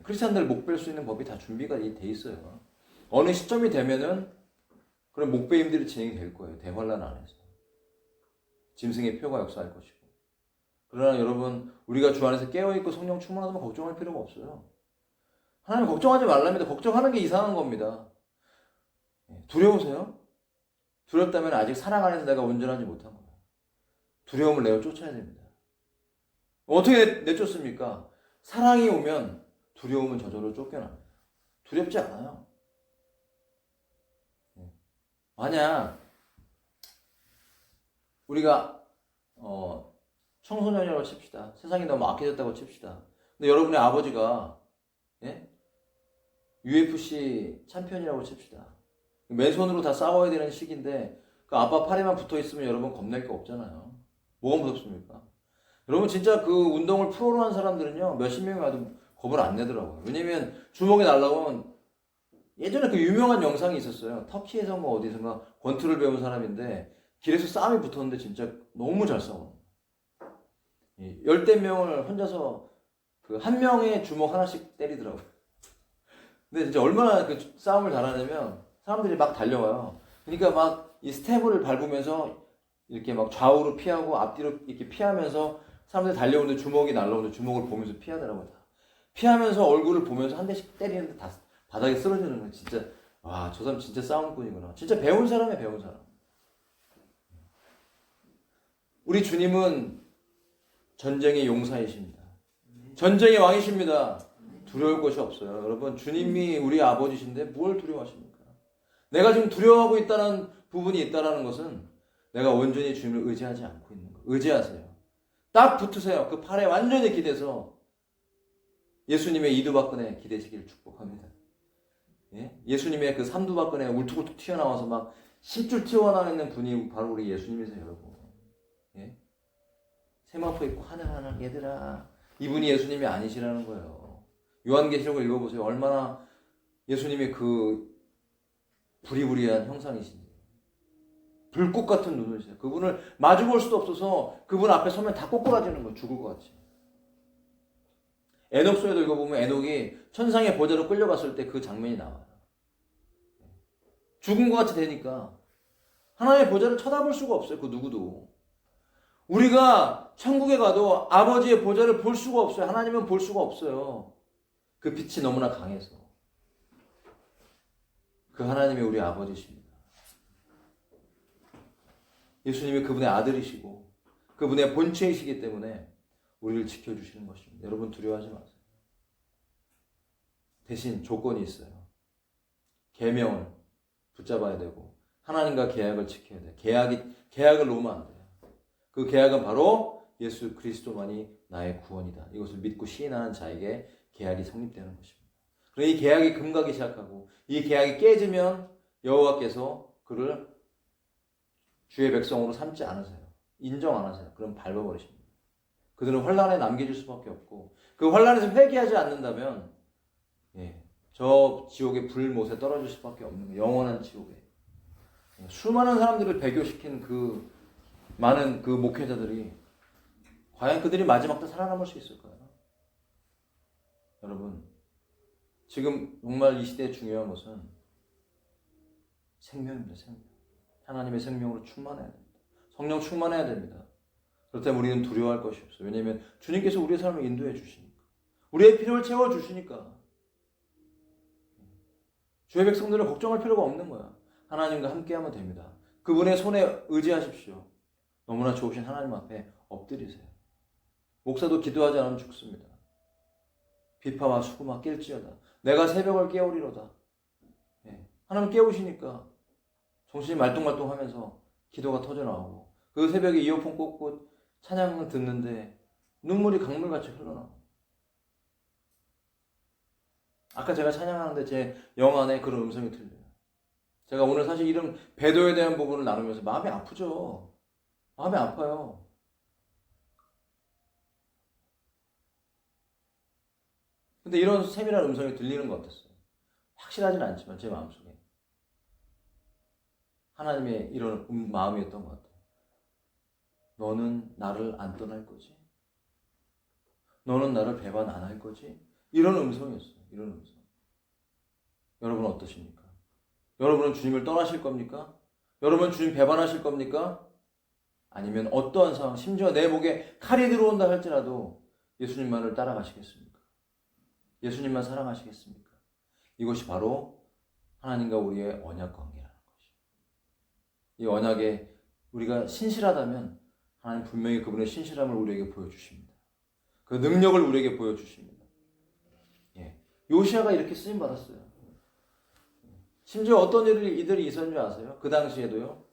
크리스찬들 목 벨 수 있는 법이 다 준비가 돼 있어요. 어느 시점이 되면은 그런 목베임들이 진행이 될 거예요. 대환란 안에서. 짐승의 표가 역사할 것이고. 그러나 여러분, 우리가 주 안에서 깨어있고 성령 충만하면 걱정할 필요가 없어요. 하나님 걱정하지 말랍니다. 걱정하는 게 이상한 겁니다. 두려우세요? 두렵다면 아직 사랑 안에서 내가 온전하지 못한 거예요. 두려움을 내어 쫓아야 됩니다. 어떻게 내쫓습니까? 사랑이 오면 두려움은 저절로 쫓겨납니다. 두렵지 않아요. 만약 우리가 청소년이라고 칩시다. 세상이 너무 악해졌다고 칩시다. 근데 여러분의 아버지가 UFC 챔피언이라고 칩시다. 맨손으로 다 싸워야 되는 시기인데 그 아빠 팔에만 붙어있으면 여러분 겁낼 게 없잖아요. 뭐가 무섭습니까? 여러분 진짜 그 운동을 프로로 한 사람들은요 몇십 명이 와도 겁을 안 내더라고요. 왜냐면 주먹이 날라오면 예전에 그 유명한 영상이 있었어요. 터키에서 뭐 어디선가 권투를 배운 사람인데 길에서 싸움이 붙었는데 진짜 너무 잘 싸워. 10대 명을 혼자서 그 한 명의 주먹 하나씩 때리더라고요. 근데 진짜 얼마나 그 싸움을 잘하냐면 사람들이 막 달려와요. 그러니까 막 이 스텝을 밟으면서 이렇게 막 좌우로 피하고 앞뒤로 이렇게 피하면서 사람들이 달려오는데 주먹이 날라오는데 주먹을 보면서 피하더라고요. 피하면서 얼굴을 보면서 한 대씩 때리는데 다 바닥에 쓰러지는 거예요. 진짜 와, 저 사람 진짜 싸움꾼이구나. 진짜 배운 사람이에요, 배운 사람. 우리 주님은 전쟁의 용사이십니다. 전쟁의 왕이십니다. 두려울 것이 없어요. 여러분, 주님이 우리 아버지신데 뭘 두려워하십니까? 내가 지금 두려워하고 있다는 부분이 있다는 것은 내가 온전히 주님을 의지하지 않고 있는 거예요. 의지하세요. 딱 붙으세요. 그 팔에 완전히 기대서 예수님의 이두박근혜 기대시기를 축복합니다. 예수님의 그 삼두박근혜 울퉁불퉁 튀어나와서 막 10줄 튀어나와 있는 분이 바로 우리 예수님이세요, 여러분. 세마포 입고 하늘하늘 얘들아, 이분이 예수님이 아니시라는 거예요. 요한계시록을 읽어보세요. 얼마나 예수님이 그 부리부리한 형상이신지. 불꽃 같은 눈이세요. 그분을 마주볼 수도 없어서 그분 앞에 서면 다 꼬꾸라지는 거예요. 죽을 것 같이. 에녹서에도 읽어보면 에녹이 천상의 보좌로 끌려갔을 때 그 장면이 나와요. 죽은 것 같이 되니까 하나님의 보좌를 쳐다볼 수가 없어요. 그 누구도. 우리가 천국에 가도 아버지의 보좌를 볼 수가 없어요. 하나님은 볼 수가 없어요. 그 빛이 너무나 강해서. 그 하나님이 우리 아버지십니다. 예수님이 그분의 아들이시고 그분의 본체이시기 때문에 우리를 지켜주시는 것입니다. 여러분 두려워하지 마세요. 대신 조건이 있어요. 계명을 붙잡아야 되고 하나님과 계약을 지켜야 돼. 계약을 놓으면 안 돼요. 그 계약은 바로 예수 그리스도만이 나의 구원이다. 이것을 믿고 시인하는 자에게 계약이 성립되는 것입니다. 그래서 이 계약이 금가기 시작하고 이 계약이 깨지면 여호와께서 그를 주의 백성으로 삼지 않으세요. 인정 안 하세요. 그럼 밟아버리십니다. 그들은 환란에 남겨질 수밖에 없고 그 환란에서 회개하지 않는다면 저 지옥의 불못에 떨어질 수밖에 없는 거예요. 영원한 지옥에. 수많은 사람들을 배교시킨 그 많은 그 목회자들이 과연 그들이 마지막 때 살아남을 수 있을까요? 여러분, 지금 정말 이 시대에 중요한 것은 생명입니다. 생명. 하나님의 생명으로 충만해야 됩니다. 성령 충만해야 됩니다. 그렇다면 우리는 두려워할 것이 없어요. 왜냐하면 주님께서 우리의 삶을 인도해 주시니까. 우리의 필요를 채워 주시니까. 주의 백성들을 걱정할 필요가 없는 거야. 하나님과 함께하면 됩니다. 그분의 손에 의지하십시오. 너무나 좋으신 하나님 앞에 엎드리세요. 목사도 기도하지 않으면 죽습니다. 비파와 수구마 깰지어다. 내가 새벽을 깨우리로다. 하나님 깨우시니까 정신이 말똥말똥하면서 기도가 터져나오고 그 새벽에 이어폰 꽂고 찬양을 듣는데 눈물이 강물같이 흘러나오고 아까 제가 찬양하는데 제 영 안에 그런 음성이 들려요. 제가 오늘 사실 이런 배도에 대한 부분을 나누면서 마음이 아프죠. 마음이 아파요. 근데 이런 세밀한 음성이 들리는 것 같았어요. 확실하진 않지만 제 마음속에 하나님의 이런 마음이었던 것 같아요. 너는 나를 안 떠날 거지? 너는 나를 배반 안 할 거지? 이런 음성이었어요. 이런 음성. 여러분은 어떠십니까? 여러분은 주님을 떠나실 겁니까? 여러분은 주님 배반하실 겁니까? 아니면 어떠한 상황, 심지어 내 목에 칼이 들어온다 할지라도 예수님만을 따라가시겠습니까? 예수님만 사랑하시겠습니까? 이것이 바로 하나님과 우리의 언약 관계라는 것이죠. 이 언약에 우리가 신실하다면 하나님 분명히 그분의 신실함을 우리에게 보여주십니다. 그 능력을 우리에게 보여주십니다. 요시아가 이렇게 쓰임받았어요. 심지어 어떤 이들이 있었는지 아세요? 그 당시에도요.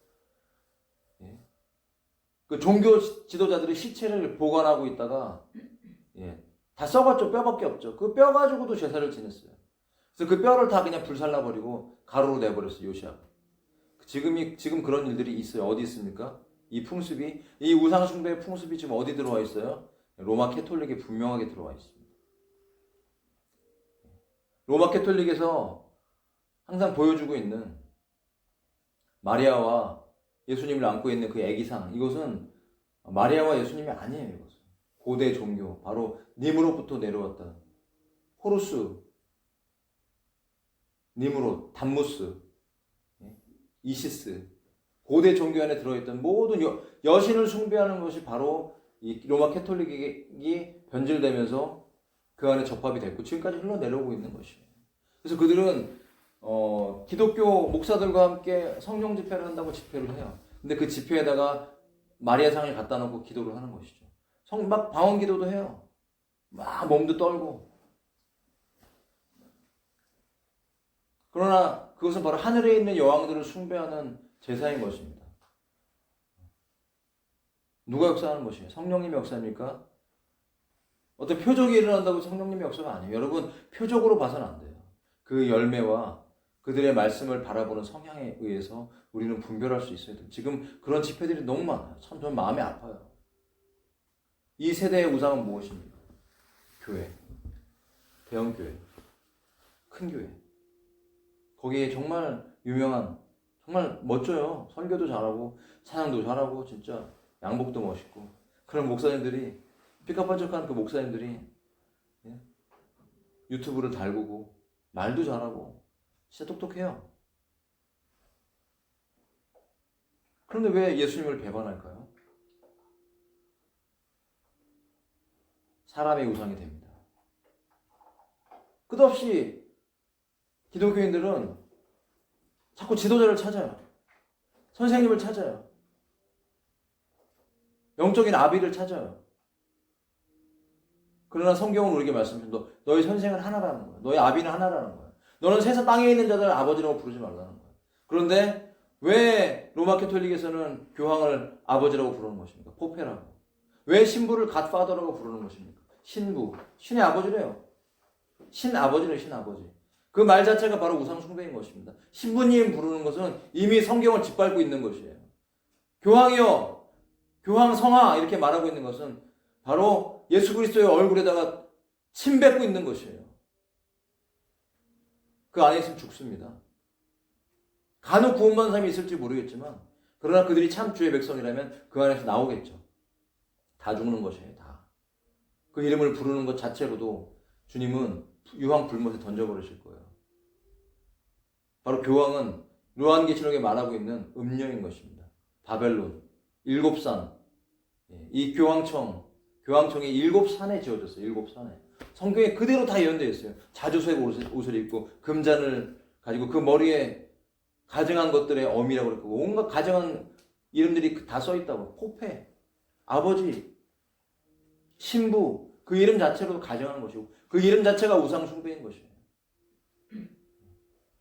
그 종교 지도자들이 시체를 보관하고 있다가 다 썩었죠. 뼈밖에 없죠. 그 뼈 가지고도 제사를 지냈어요. 그래서 그 뼈를 다 그냥 불살라버리고 가루로 내버렸어요. 요시아가. 지금 그런 일들이 있어요. 어디 있습니까? 이 풍습이, 이 우상숭배의 풍습이 지금 어디 들어와 있어요? 로마 캐톨릭에 분명하게 들어와 있습니다. 로마 캐톨릭에서 항상 보여주고 있는 마리아와 예수님을 안고 있는 그 애기상, 이것은 마리아와 예수님이 아니에요. 이것은 고대 종교, 바로 님으로부터 내려왔던 호루스, 니무롯, 담무스, 이시스, 고대 종교 안에 들어있던 모든 여신을 숭배하는 것이 바로 이 로마 캐톨릭이 변질되면서 그 안에 접합이 됐고 지금까지 흘러내려오고 있는 것이에요. 그래서 그들은 기독교 목사들과 함께 성령 집회를 한다고 집회를 해요. 근데 그 집회에다가 마리아상을 갖다 놓고 기도를 하는 것이죠. 막 방언 기도도 해요. 막 몸도 떨고. 그러나 그것은 바로 하늘에 있는 여왕들을 숭배하는 제사인 것입니다. 누가 역사하는 것이에요? 성령님의 역사입니까? 어떤 표적이 일어난다고 성령님의 역사가 아니에요. 여러분, 표적으로 봐서는 안 돼요. 그 열매와 그들의 말씀을 바라보는 성향에 의해서 우리는 분별할 수 있어야 돼요. 지금 그런 집회들이 너무 많아요. 참 저는 마음이 아파요. 이 세대의 우상은 무엇입니까? 교회, 대형교회, 큰 교회. 거기에 정말 유명한, 정말 멋져요. 설교도 잘하고 찬양도 잘하고 진짜 양복도 멋있고 그런 목사님들이, 삐까뻔쩍한 그 목사님들이 유튜브를 달구고 말도 잘하고 진짜 똑똑해요. 그런데 왜 예수님을 배반할까요? 사람의 우상이 됩니다. 끝없이 기독교인들은 자꾸 지도자를 찾아요. 선생님을 찾아요. 영적인 아비를 찾아요. 그러나 성경은 우리에게 말씀하십니다. 너희 선생은 하나라는 거예요. 너희 아비는 하나라는 거예요. 너는 세상 땅에 있는 자들 아버지라고 부르지 말라는 거예요. 그런데 왜 로마 캐톨릭에서는 교황을 아버지라고 부르는 것입니까? 포페라고. 왜 신부를 갓파더라고 부르는 것입니까? 신부, 신의 아버지래요. 신아버지래요, 신아버지. 그 말 자체가 바로 우상 숭배인 것입니다. 신부님 부르는 것은 이미 성경을 짓밟고 있는 것이에요. 교황이요, 교황 성하 이렇게 말하고 있는 것은 바로 예수 그리스도의 얼굴에다가 침 뱉고 있는 것이에요. 그 안에 있으면 죽습니다. 간혹 구원받은 사람이 있을지 모르겠지만 그러나 그들이 참 주의 백성이라면 그 안에서 나오겠죠. 다 죽는 것이에요. 다. 그 이름을 부르는 것 자체로도 주님은 유황 불못에 던져버리실 거예요. 바로 교황은 요한계시록에 말하고 있는 음녀인 것입니다. 바벨론, 7산. 이 교황청이 7산에 지어졌어요. 7산에. 성경에 그대로 다 예언되어 있어요. 자주색 옷을 입고 금잔을 가지고 그 머리에 가증한 것들의 어미라고 그랬고 온갖 가증한 이름들이 다 써있다고. 포페, 아버지, 신부, 그 이름 자체로도 가증한 것이고 그 이름 자체가 우상 숭배인 것이에요.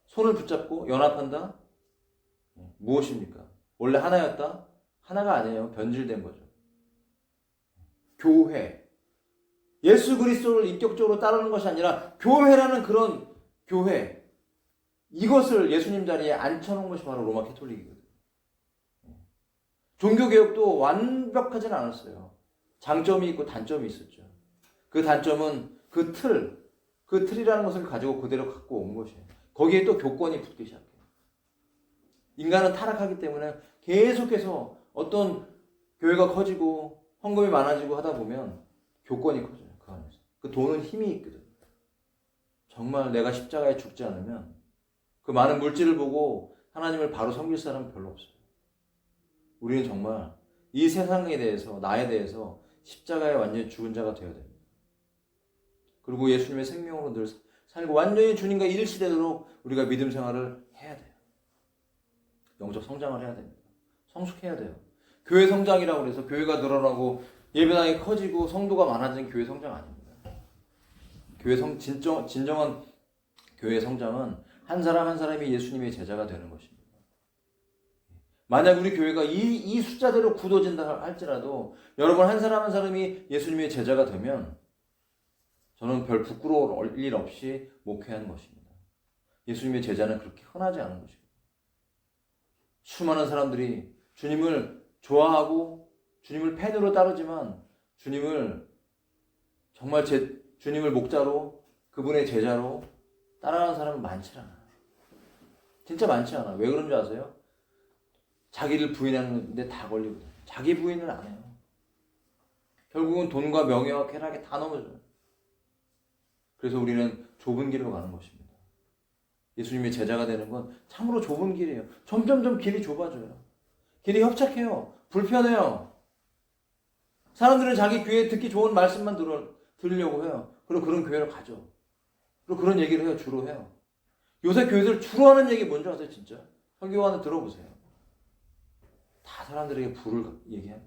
손을 붙잡고 연합한다? 무엇입니까? 원래 하나였다? 하나가 아니에요. 변질된 거죠. 교회. 예수 그리스도를 인격적으로 따르는 것이 아니라 교회라는 그런 교회. 이것을 예수님 자리에 앉혀놓은 것이 바로 로마 캐톨릭이거든요. 종교개혁도 완벽하진 않았어요. 장점이 있고 단점이 있었죠. 그 단점은 그 틀이라는 것을 가지고 그대로 갖고 온 것이에요. 거기에 또 교권이 붙기 시작해요. 인간은 타락하기 때문에 계속해서 어떤 교회가 커지고 헌금이 많아지고 하다 보면 교권이 커져요. 그 안에서. 그 돈은 힘이 있거든. 정말 내가 십자가에 죽지 않으면 그 많은 물질을 보고 하나님을 바로 섬길 사람은 별로 없어요. 우리는 정말 이 세상에 대해서, 나에 대해서 십자가에 완전히 죽은 자가 되어야 됩니다. 그리고 예수님의 생명으로 늘 살고 완전히 주님과 일치되도록 우리가 믿음 생활을 해야 돼요. 영적 성장을 해야 됩니다. 성숙해야 돼요. 교회 성장이라고 해서 교회가 늘어나고 예배당이 커지고 성도가 많아지는 교회 성장 아닙니다. 진정한 교회 성장은 한 사람 한 사람이 예수님의 제자가 되는 것입니다. 만약 우리 교회가 이 숫자대로 굳어진다 할지라도 여러분 한 사람 한 사람이 예수님의 제자가 되면 저는 별 부끄러울 일 없이 목회하는 것입니다. 예수님의 제자는 그렇게 흔하지 않은 것입니다. 수많은 사람들이 주님을 좋아하고 주님을 팬으로 따르지만 주님을 정말 주님을 목자로 그분의 제자로 따라가는 사람은 많지 않아요. 진짜 많지 않아요. 왜 그런지 아세요? 자기를 부인하는데 다 걸리거든요. 자기 부인을 안 해요. 결국은 돈과 명예와 쾌락에 다 넘어져요. 그래서 우리는 좁은 길로 가는 것입니다. 예수님의 제자가 되는 건 참으로 좁은 길이에요. 점점점 길이 좁아져요. 길이 협착해요. 불편해요. 사람들은 자기 귀에 듣기 좋은 말씀만 들으려고 해요. 그리고 그런 교회를 가죠. 그리고 그런 얘기를 해요. 주로 해요. 요새 교회들 주로 하는 얘기 뭔지 아세요? 진짜? 설교하는 들어보세요. 다 사람들에게 부를 얘기해요.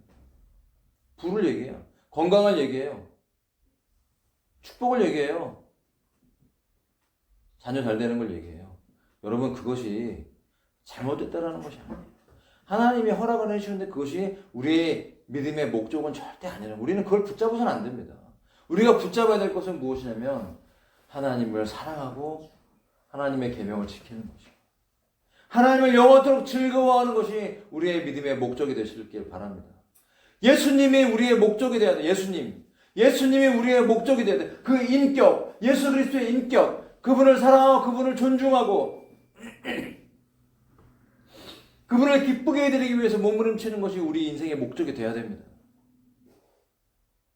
부를 얘기해요. 건강을 얘기해요. 축복을 얘기해요. 자녀 잘 되는 걸 얘기해요. 여러분 그것이 잘못됐다라는 것이 아니에요. 하나님이 허락을 해주시는데 그것이 우리의 믿음의 목적은 절대 아니에요. 우리는 그걸 붙잡아서는 안 됩니다. 우리가 붙잡아야 될 것은 무엇이냐면 하나님을 사랑하고 하나님의 계명을 지키는 것이에요. 하나님을 영원토록 즐거워하는 것이 우리의 믿음의 목적이 되시길 바랍니다. 예수님이 우리의 목적이 되어야 돼요. 예수님이 우리의 목적이 되어야 돼요. 그 인격, 예수 그리스도의 인격, 그분을 사랑하고 그분을 존중하고 그분을 기쁘게 해드리기 위해서 몸부림치는 것이 우리 인생의 목적이 되어야 됩니다.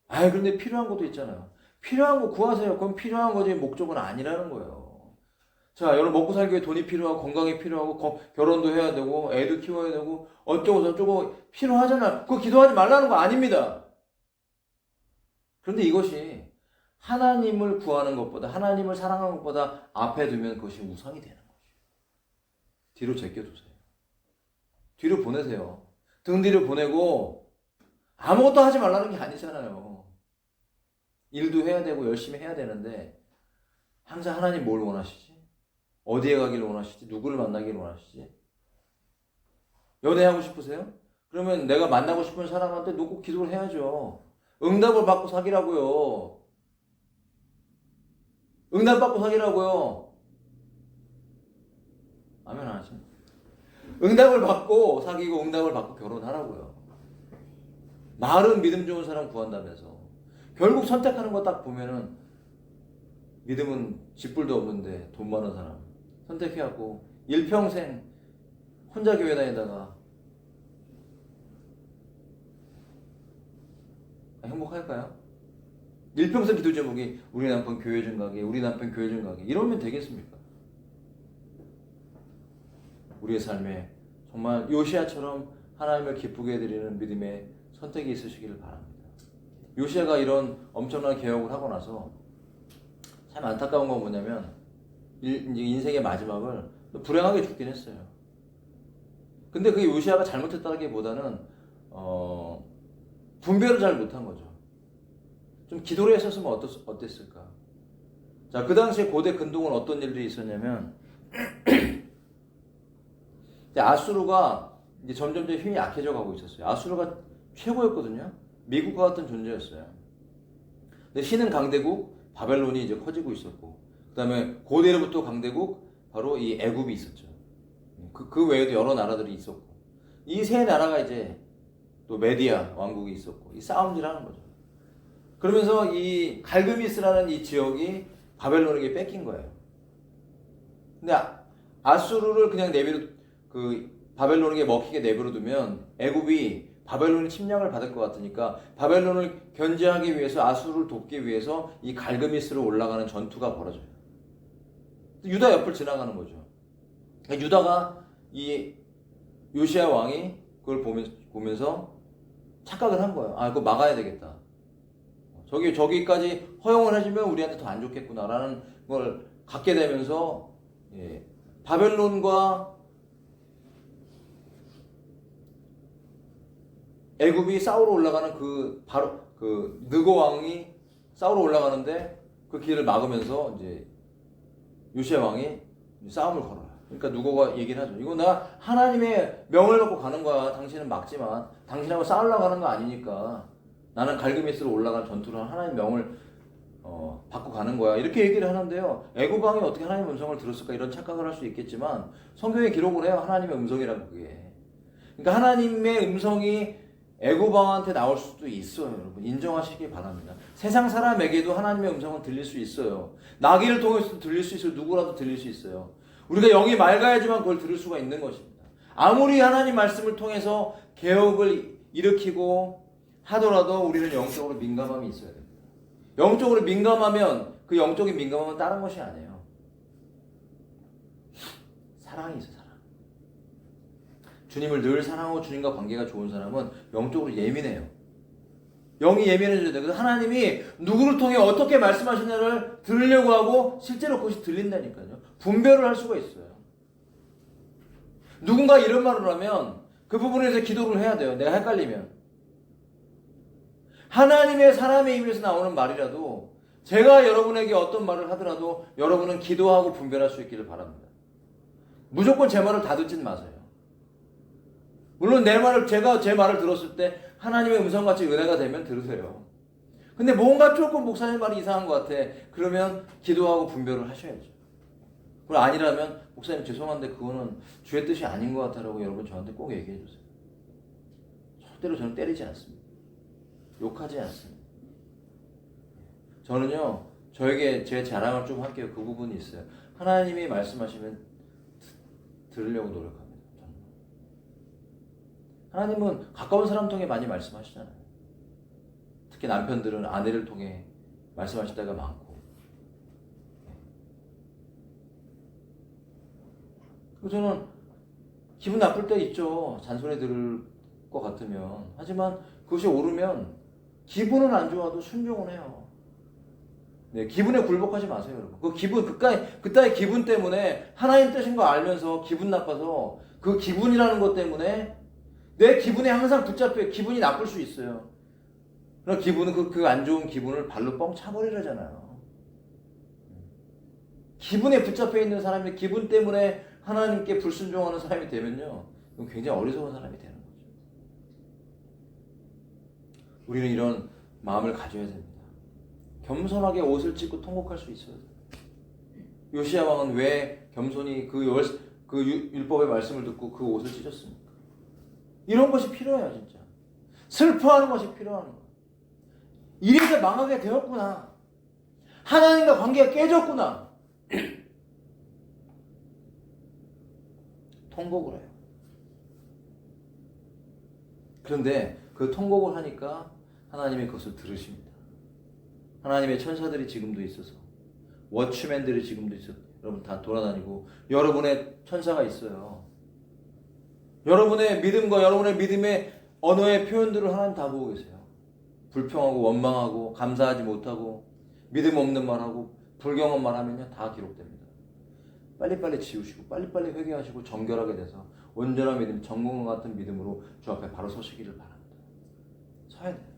그런데 필요한 것도 있잖아요. 필요한 거 구하세요. 그건 필요한 거지 목적은 아니라는 거예요. 자, 여러분 먹고 살기 위해 돈이 필요하고 건강이 필요하고 결혼도 해야 되고 애도 키워야 되고 어쩌고 저쩌고 필요하잖아요. 그거 기도하지 말라는 거 아닙니다. 그런데 이것이 하나님을 구하는 것보다 하나님을 사랑하는 것보다 앞에 두면 그것이 우상이 되는 거죠. 뒤로 제껴두세요. 뒤로 보내세요. 등 뒤로 보내고 아무것도 하지 말라는 게 아니잖아요. 일도 해야 되고 열심히 해야 되는데 항상 하나님 뭘 원하시지? 어디에 가길 원하시지? 누구를 만나길 원하시지? 연애하고 싶으세요? 그러면 내가 만나고 싶은 사람한테 놓고 기도를 해야죠. 응답을 받고 사귀라고요. 응답 받고 사귀라고요. 아멘 안 하시네. 응답을 받고 사귀고 응답을 받고 결혼하라고요. 말은 믿음 좋은 사람 구한다면서. 결국 선택하는 거 딱 보면은 믿음은 집불도 없는데 돈 많은 사람 선택해갖고 일평생 혼자 교회 다니다가 행복할까요? 일평생 기도 제목이 우리 남편 교회 좀 가게, 우리 남편 교회 좀 가게 이러면 되겠습니까? 우리의 삶에 정말 요시야처럼 하나님을 기쁘게 해드리는 믿음의 선택이 있으시기를 바랍니다. 요시야가 이런 엄청난 개혁을 하고 나서 참 안타까운 건 뭐냐면 인생의 마지막을 불행하게 죽긴 했어요. 근데 그게 요시야가 잘못했다기보다는 분별을 잘 못한 거죠. 좀 기도를 했었으면 어땠을까? 자, 그 당시에 고대 근동은 어떤 일들이 있었냐면 아수르가 이제 점점 힘이 약해져 가고 있었어요. 아수르가 최고였거든요. 미국과 같은 존재였어요. 근데 신은 강대국 바벨론이 이제 커지고 있었고, 그 다음에 고대로부터 강대국 바로 이 애굽이 있었죠. 그 외에도 여러 나라들이 있었고, 이 세 나라가 이제 또 메디아 왕국이 있었고, 이 싸움질하는 거죠. 그러면서 이 갈그미스라는 이 지역이 바벨론에게 뺏긴 거예요. 근데 아수르를 그냥 바벨론에게 먹히게 내버려두면 애굽이 바벨론의 침략을 받을 것 같으니까 바벨론을 견제하기 위해서 아수르를 돕기 위해서 이 갈그미스로 올라가는 전투가 벌어져요. 유다 옆을 지나가는 거죠. 그러니까 유다가 이 요시야 왕이 그걸 보면서 착각을 한 거예요. 아, 그거 막아야 되겠다. 저기까지 허용을 해주면 우리한테 더 안 좋겠구나라는 걸 갖게 되면서 바벨론과 애굽이 싸우러 올라가는 바로 느고 왕이 싸우러 올라가는데 그 길을 막으면서 이제 요시야 왕이 싸움을 걸어요. 그러니까 느고가 얘기를 하죠. 이거 나 하나님의 명을 받고 가는 거야. 당신은 막지만 당신하고 싸우려고 하는 거 아니니까 나는 갈그미스로 올라간 전투를 하나님의 명을 받고 가는 거야. 이렇게 얘기를 하는데요. 애굽 왕이 어떻게 하나님의 음성을 들었을까 이런 착각을 할 수 있겠지만 성경에 기록을 해요. 하나님의 음성이라고 그게. 그러니까 하나님의 음성이 애굽 왕한테 나올 수도 있어요. 여러분 인정하시기 바랍니다. 세상 사람에게도 하나님의 음성은 들릴 수 있어요. 나귀를 통해서도 들릴 수 있어요. 누구라도 들릴 수 있어요. 우리가 영이 맑아야지만 그걸 들을 수가 있는 것입니다. 아무리 하나님 말씀을 통해서 개혁을 일으키고 하더라도 우리는 영적으로 민감함이 있어야 됩니다. 영적으로 민감하면 그 영적인 민감함은 다른 것이 아니에요. 사랑이 있어요. 사랑. 주님을 늘 사랑하고 주님과 관계가 좋은 사람은 영적으로 예민해요. 영이 예민해져야 돼요. 그래서 하나님이 누구를 통해 어떻게 말씀하시냐를 들으려고 하고 실제로 그것이 들린다니까요. 분별을 할 수가 있어요. 누군가 이런 말을 하면 그 부분에 대해서 기도를 해야 돼요. 내가 헷갈리면. 하나님의 사람의 입에서 나오는 말이라도 제가 여러분에게 어떤 말을 하더라도 여러분은 기도하고 분별할 수 있기를 바랍니다. 무조건 제 말을 다 듣진 마세요. 물론 제가 제 말을 들었을 때 하나님의 음성같이 은혜가 되면 들으세요. 근데 뭔가 조금 목사님 말이 이상한 것 같아. 그러면 기도하고 분별을 하셔야죠. 그럼 아니라면 목사님 죄송한데 그거는 주의 뜻이 아닌 것 같다라고 여러분 저한테 꼭 얘기해 주세요. 절대로 저는 때리지 않습니다. 욕하지 않습니다. 저는요, 저에게 제 자랑을 좀 할게요. 그 부분이 있어요. 하나님이 말씀하시면 들으려고 노력합니다. 저는. 하나님은 가까운 사람 통해 많이 말씀하시잖아요. 특히 남편들은 아내를 통해 말씀하실 때가 많고. 그리고 저는 기분 나쁠 때 있죠. 잔소리 들을 것 같으면. 하지만 그것이 옳으면 기분은 안 좋아도 순종은 해요. 네, 기분에 굴복하지 마세요, 여러분. 그 기분, 그따위 기분 때문에 하나님 뜻인 거 알면서 기분 나빠서 그 기분이라는 것 때문에 내 기분에 항상 붙잡혀 기분이 나쁠 수 있어요. 그럼 기분은 그 안 좋은 기분을 발로 뻥 차버리려잖아요. 기분에 붙잡혀 있는 사람이 기분 때문에 하나님께 불순종하는 사람이 되면요, 그건 굉장히 어리석은 사람이 되는 거죠. 우리는 이런 마음을 가져야 됩니다. 겸손하게 옷을 찢고 통곡할 수 있어야 돼요. 요시야 왕은 왜 겸손히 그 율법의 말씀을 듣고 그 옷을 찢었습니까? 이런 것이 필요해요, 진짜. 슬퍼하는 것이 필요한 거예요. 이래서 망하게 되었구나. 하나님과 관계가 깨졌구나. 통곡을 해요. 그런데 그 통곡을 하니까 하나님이 그것을 들으십니다. 하나님의 천사들이 지금도 있어서, 워치맨들이 지금도 있어요. 여러분 다 돌아다니고 여러분의 천사가 있어요. 여러분의 믿음과 여러분의 믿음의 언어의 표현들을 하나님 다 보고 계세요. 불평하고 원망하고 감사하지 못하고 믿음 없는 말하고 불경한 말하면요, 다 기록됩니다. 빨리빨리 지우시고 빨리빨리 회개하시고 정결하게 돼서 온전한 믿음, 정금과 같은 믿음으로 주 앞에 바로 서시기를 바랍니다. 서야 돼요.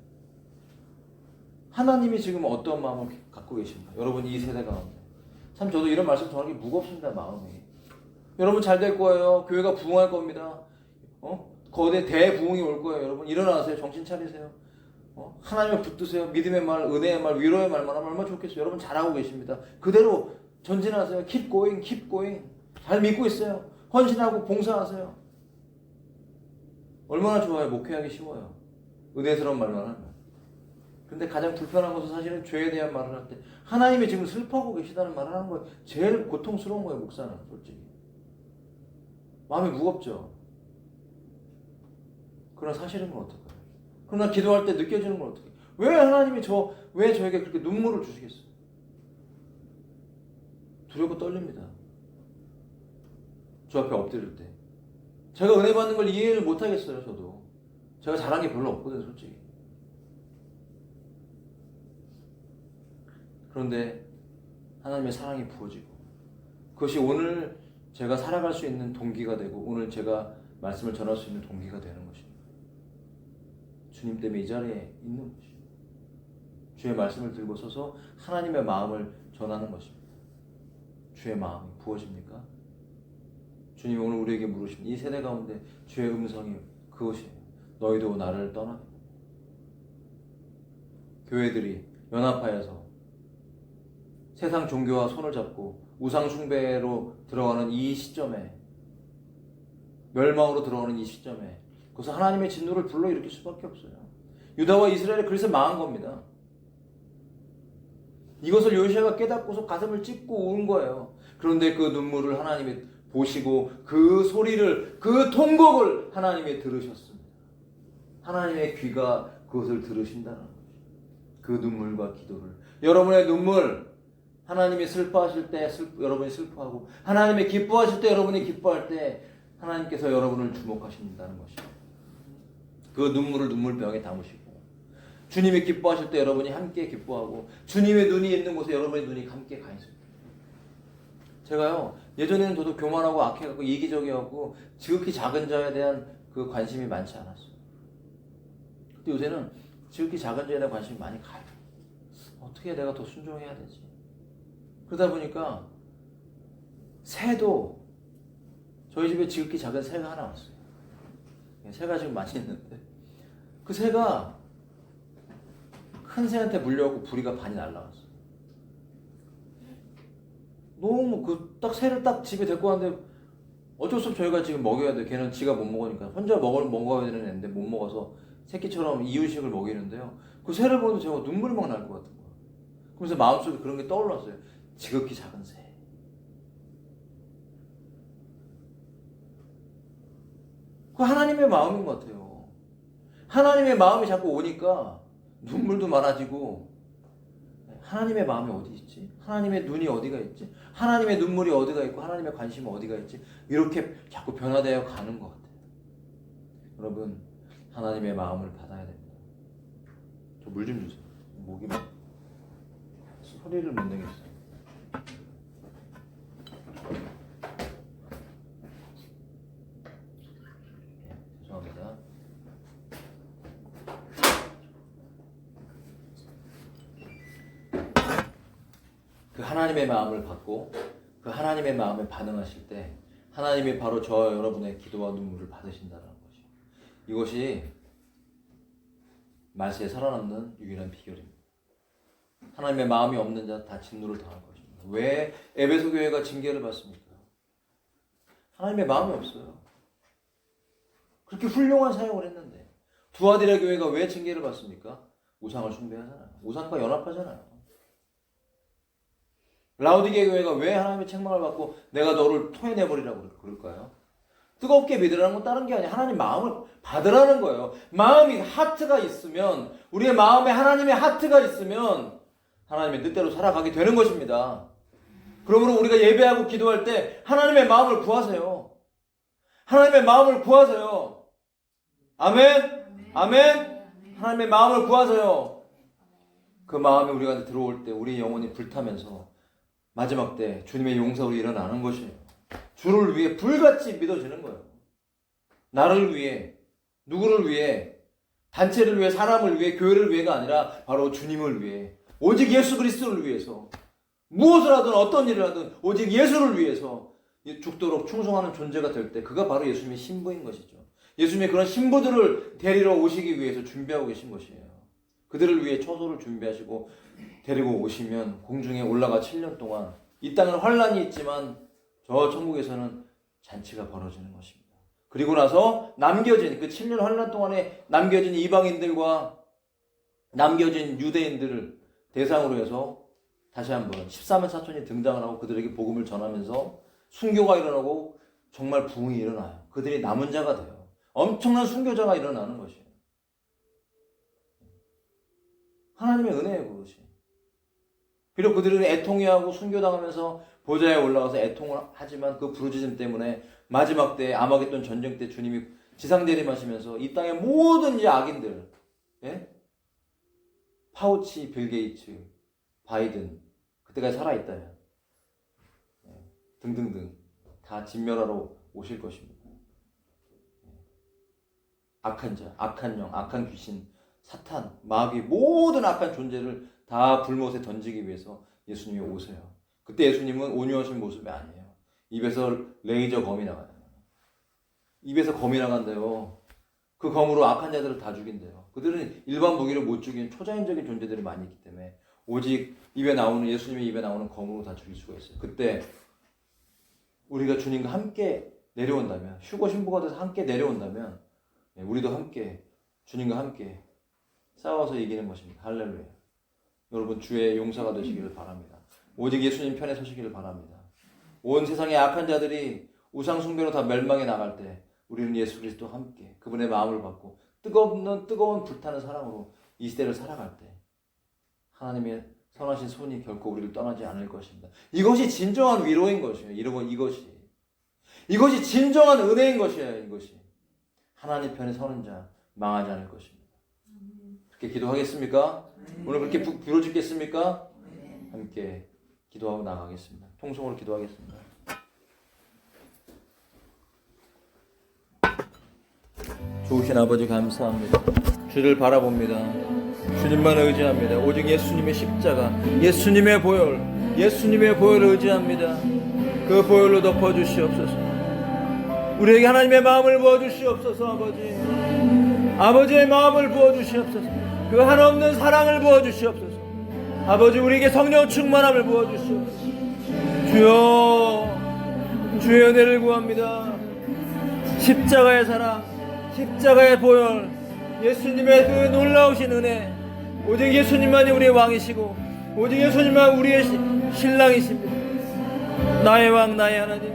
하나님이 지금 어떤 마음을 갖고 계신가? 여러분 이 세대 가운데 참 저도 이런 말씀 전하기 무겁습니다. 마음이. 여러분 잘 될 거예요. 교회가 부흥할 겁니다. 거대 대부흥이 올 거예요. 여러분 일어나세요. 정신 차리세요. 하나님을 붙드세요. 믿음의 말, 은혜의 말, 위로의 말만 하면 얼마나 좋겠어요. 여러분 잘하고 계십니다. 그대로 전진하세요. Keep going, keep going. 잘 믿고 있어요. 헌신하고 봉사하세요. 얼마나 좋아요. 목회하기 쉬워요. 은혜스러운 말만 하면. 근데 가장 불편한 것은 사실은 죄에 대한 말을 할 때 하나님이 지금 슬퍼하고 계시다는 말을 하는 거예요. 제일 고통스러운 거예요. 목사는 솔직히. 마음이 무겁죠. 그러나 사실은 건 어떨까요? 그러나 기도할 때 느껴지는 건 어떻게? 왜 하나님이 왜 저에게 그렇게 눈물을 주시겠어요? 두렵고 떨립니다. 주 앞에 엎드릴 때. 제가 은혜 받는 걸 이해를 못 하겠어요, 저도. 제가 잘한 게 별로 없거든요, 솔직히. 그런데 하나님의 사랑이 부어지고 그것이 오늘 제가 살아갈 수 있는 동기가 되고 오늘 제가 말씀을 전할 수 있는 동기가 되는 것입니다. 주님 때문에 이 자리에 있는 것입니다. 주의 말씀을 들고 서서 하나님의 마음을 전하는 것입니다. 주의 마음이 부어집니까? 주님이 오늘 우리에게 물으십니다. 이 세대 가운데 주의 음성이 그것이에요. 너희도 나를 떠나. 교회들이 연합하여서 세상 종교와 손을 잡고 우상 숭배로 들어가는 이 시점에, 멸망으로 들어가는 이 시점에 그래서 하나님의 진노를 불러일으킬 수밖에 없어요. 유다와 이스라엘이 그래서 망한 겁니다. 이것을 요시아가 깨닫고서 가슴을 찢고 운 거예요. 그런데 그 눈물을 하나님이 보시고 그 소리를, 그 통곡을 하나님이 들으셨습니다. 하나님의 귀가 그것을 들으신다는 거죠. 그 눈물과 기도를. 여러분의 눈물, 하나님이 슬퍼하실 때 여러분이 슬퍼하고 하나님이 기뻐하실 때 여러분이 기뻐할 때 하나님께서 여러분을 주목하신다는 것이죠. 그 눈물을 눈물병에 담으시고 주님이 기뻐하실 때 여러분이 함께 기뻐하고 주님의 눈이 있는 곳에 여러분의 눈이 함께 가 있습니다. 제가요, 예전에는 저도 교만하고 악해갖고 이기적이었고 지극히 작은 자에 대한 그 관심이 많지 않았어요. 근데 요새는 지극히 작은 자에 대한 관심이 많이 가요. 어떻게 내가 더 순종해야 되지? 그러다 보니까 새도, 저희 집에 지극히 작은 새가 하나 왔어요. 새가 지금 많이 있는데 그 새가 큰 새한테 물려갖고 부리가 반이 날라갔어요. 너무 딱 새를 딱 집에 데리고 왔는데 어쩔 수 없이 저희가 지금 먹여야 돼. 걔는 지가 못 먹으니까 혼자 먹어야 되는 애인데 못 먹어서 새끼처럼 이유식을 먹이는데요. 그 새를 보면 제가 눈물이 막 날 것 같은 거예요. 그래서 마음속에 그런 게 떠올랐어요. 지극히 작은 새. 그 하나님의 마음인 것 같아요. 하나님의 마음이 자꾸 오니까 눈물도 많아지고, 하나님의 마음이 어디 있지? 하나님의 눈이 어디가 있지? 하나님의 눈물이 어디가 있고 하나님의 관심이 어디가 있지? 이렇게 자꾸 변화되어 가는 것 같아요. 여러분, 하나님의 마음을 받아야 됩니다. 저 물 좀 주세요. 목이 소리를 못 내겠어요. 죄송합니다. 그 하나님의 마음을 받고 그 하나님의 마음에 반응하실 때 하나님이 바로 저 여러분의 기도와 눈물을 받으신다는 것이요. 이것이 말세에 살아남는 유일한 비결입니다. 하나님의 마음이 없는 자 다 진노를 당할 것입니다. 왜 에베소 교회가 징계를 받습니까? 하나님의 마음이 없어요. 그렇게 훌륭한 사역을 했는데 두아디라 교회가 왜 징계를 받습니까? 우상을 숭배하잖아요. 우상과 연합하잖아요. 라오디게 교회가 왜 하나님의 책망을 받고 내가 너를 토해내버리라고 그럴까요? 뜨겁게 믿으라는 건 다른 게 아니라 하나님 마음을 받으라는 거예요. 마음이 하트가 있으면, 우리의 마음에 하나님의 하트가 있으면 하나님의 뜻대로 살아가게 되는 것입니다. 그러므로 우리가 예배하고 기도할 때 하나님의 마음을 구하세요. 하나님의 마음을 구하세요. 아멘? 아멘? 하나님의 마음을 구하세요. 그 마음이 우리가 들어올 때 우리 영혼이 불타면서 마지막 때 주님의 용서로 일어나는 것이에요. 주를 위해 불같이 믿어지는 거예요. 나를 위해, 누구를 위해, 단체를 위해, 사람을 위해, 교회를 위해가 아니라 바로 주님을 위해, 오직 예수 그리스도를 위해서, 무엇을 하든 어떤 일을 하든 오직 예수를 위해서 죽도록 충성하는 존재가 될 때 그가 바로 예수님의 신부인 것이죠. 예수님의 그런 신부들을 데리러 오시기 위해서 준비하고 계신 것이에요. 그들을 위해 처소를 준비하시고 데리고 오시면 공중에 올라가 7년 동안 이 땅은 환란이 있지만 저 천국에서는 잔치가 벌어지는 것입니다. 그리고 나서 남겨진 그 7년 환란 동안에 남겨진 이방인들과 남겨진 유대인들을 대상으로 해서 다시 한번 13만 4천이 등장을 하고 그들에게 복음을 전하면서 순교가 일어나고 정말 부흥이 일어나요. 그들이 남은 자가 돼요. 엄청난 순교자가 일어나는 것이에요. 하나님의 은혜예요, 그것이. 비록 그들은 애통해하고 순교당하면서 보좌에 올라가서 애통을 하지만 그 부르짖음 때문에 마지막 때 아마겟돈 전쟁 때 주님이 지상대림하시면서 이 땅의 모든 이제 악인들, 예? 파우치, 빌 게이츠, 바이든 그때까지 살아있다면 등등등 다 진멸하러 오실 것입니다. 악한 자, 악한 영, 악한 귀신, 사탄, 마귀 모든 악한 존재를 다 불못에 던지기 위해서 예수님이 오세요. 그때 예수님은 온유하신 모습이 아니에요. 입에서 레이저 검이 나가요. 입에서 검이 나간대요. 그 검으로 악한 자들을 다 죽인대요. 그들은 일반 무기로 못 죽이는 초자연적인 존재들이 많이 있기 때문에 오직 입에 나오는 예수님의 입에 나오는 검으로 다 죽일 수가 있어요. 그때 우리가 주님과 함께 내려온다면, 휴거 신부가 돼서 함께 내려온다면 우리도 함께 주님과 함께 싸워서 이기는 것입니다. 할렐루야. 여러분 주의 용사가 되시기를 바랍니다. 오직 예수님 편에 서시기를 바랍니다. 온 세상의 악한 자들이 우상 숭배로 다 멸망해 나갈 때 우리는 예수 그리스도와 함께 그분의 마음을 받고 뜨거운 불타는 사랑으로 이 시대를 살아갈 때 하나님의 선하신 손이 결코 우리를 떠나지 않을 것입니다. 이것이 진정한 위로인 것이에요. 여러분 이것이 진정한 은혜인 것이에요. 이것이 하나님 편에 서는 자 망하지 않을 것입니다. 그렇게 기도하겠습니까? 오늘 그렇게 부르짖겠습니까? 함께 기도하고 나가겠습니다. 통성으로 기도하겠습니다. 좋으신 아버지 감사합니다. 주를 바라봅니다. 주님만 의지합니다. 오직 예수님의 십자가, 예수님의 보혈을 의지합니다. 그 보혈로 덮어주시옵소서. 우리에게 하나님의 마음을 부어주시옵소서. 아버지의 마음을 부어주시옵소서. 그 한없는 사랑을 부어주시옵소서. 아버지 우리에게 성령 충만함을 부어주시옵소서. 주여 은혜를 구합니다. 십자가의 사랑, 십자가의 보혈, 예수님의 그 놀라우신 은혜, 오직 예수님만이 우리의 왕이시고 오직 예수님만 우리의 신랑이십니다. 나의 왕 나의 하나님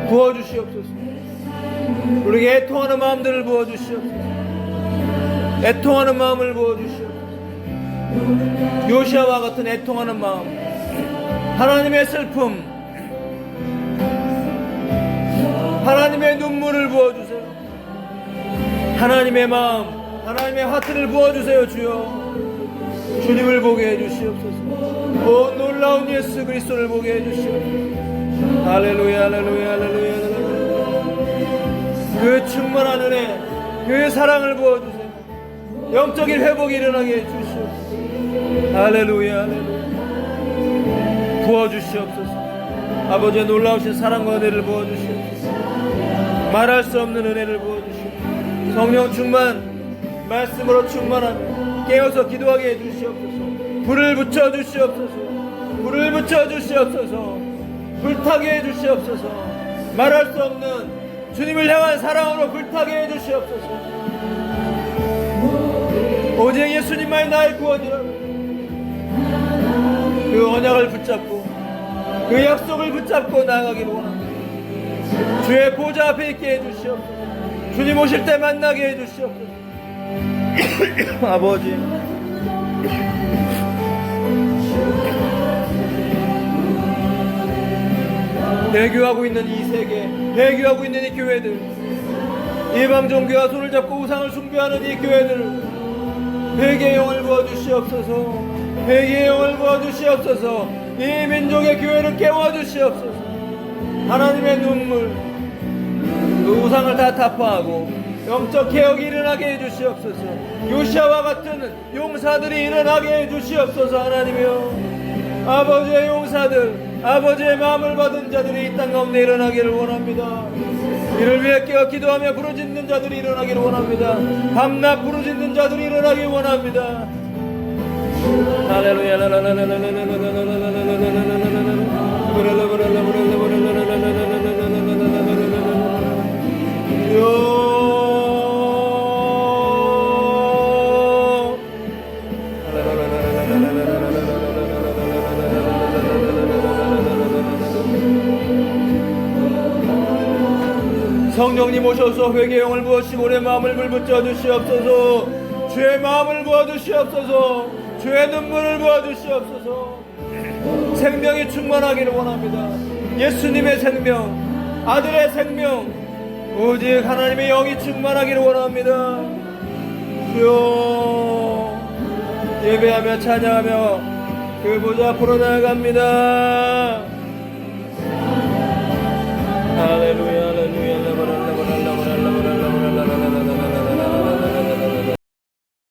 부어주시옵소서. 우리에게 애통하는 마음들을 부어주시옵소서. 애통하는 마음을 부어주시옵소서. 요시아와 같은 애통하는 마음, 하나님의 슬픔, 하나님의 눈물을 부어주세요. 하나님의 마음, 하나님의 하트를 부어주세요. 주여 주님을 보게 해주시옵소서. 오 놀라운 예수 그리스도를 보게 해주시옵소서. 할렐루야 할렐루야 할렐루야 할렐루야. 그 충만한 은혜, 그 사랑을 부어주세요. 영적인 회복이 일어나게 해주시옵소서. 할렐루야 할렐루야. 부어주시옵소서. 아버지의 놀라우신 사랑과 은혜를 부어주시옵소서. 말할 수 없는 은혜를 부어주시옵소서. 성령 충만, 말씀으로 충만하며 깨어서 기도하게 해주시옵소서. 불을 붙여주시옵소서. 불을 붙여주시옵소서. 불타게 해주시옵소서. 말할 수 없는 주님을 향한 사랑으로 불타게 해주시옵소서. 오직 예수님만이 나의 구원이라고 그 언약을 붙잡고 그 약속을 붙잡고 나아가기를 원합니다. 주의 보좌 앞에 있게 해주시옵소서. 주님 오실 때 만나게 해주시옵소서. 아버지, 배교하고 있는 이 세계, 배교하고 있는 이 교회들, 이방 종교와 손을 잡고 우상을 숭배하는 이 교회들, 회개의 영을 부어주시옵소서. 회개의 영을 부어주시옵소서. 이 민족의 교회를 깨워주시옵소서. 하나님의 눈물, 그 우상을 다 타파하고 영적 개혁이 일어나게 해주시옵소서. 요시아와 같은 용사들이 일어나게 해주시옵소서. 하나님이여, 아버지의 용사들, 아버지의 마음을 받은 자들이 이 땅 가운데 일어나기를 원합니다. 이를 위해 깨어 기도하며 부르짖는 자들이 일어나기를 원합니다. 밤낮 부르짖는 자들이 일어나기 원합니다. 할렐루야. 성령님 오셔서 회개의 영을 부으시고 우리의 마음을 불붙여 주시옵소서. 주의 마음을 부어 주시옵소서. 주의 눈물을 부어 주시옵소서. 생명이 충만하기를 원합니다. 예수님의 생명, 아들의 생명, 오직 하나님의 영이 충만하기를 원합니다. 주여, 예배하며 찬양하며 그 보좌 앞으로 나아갑니다.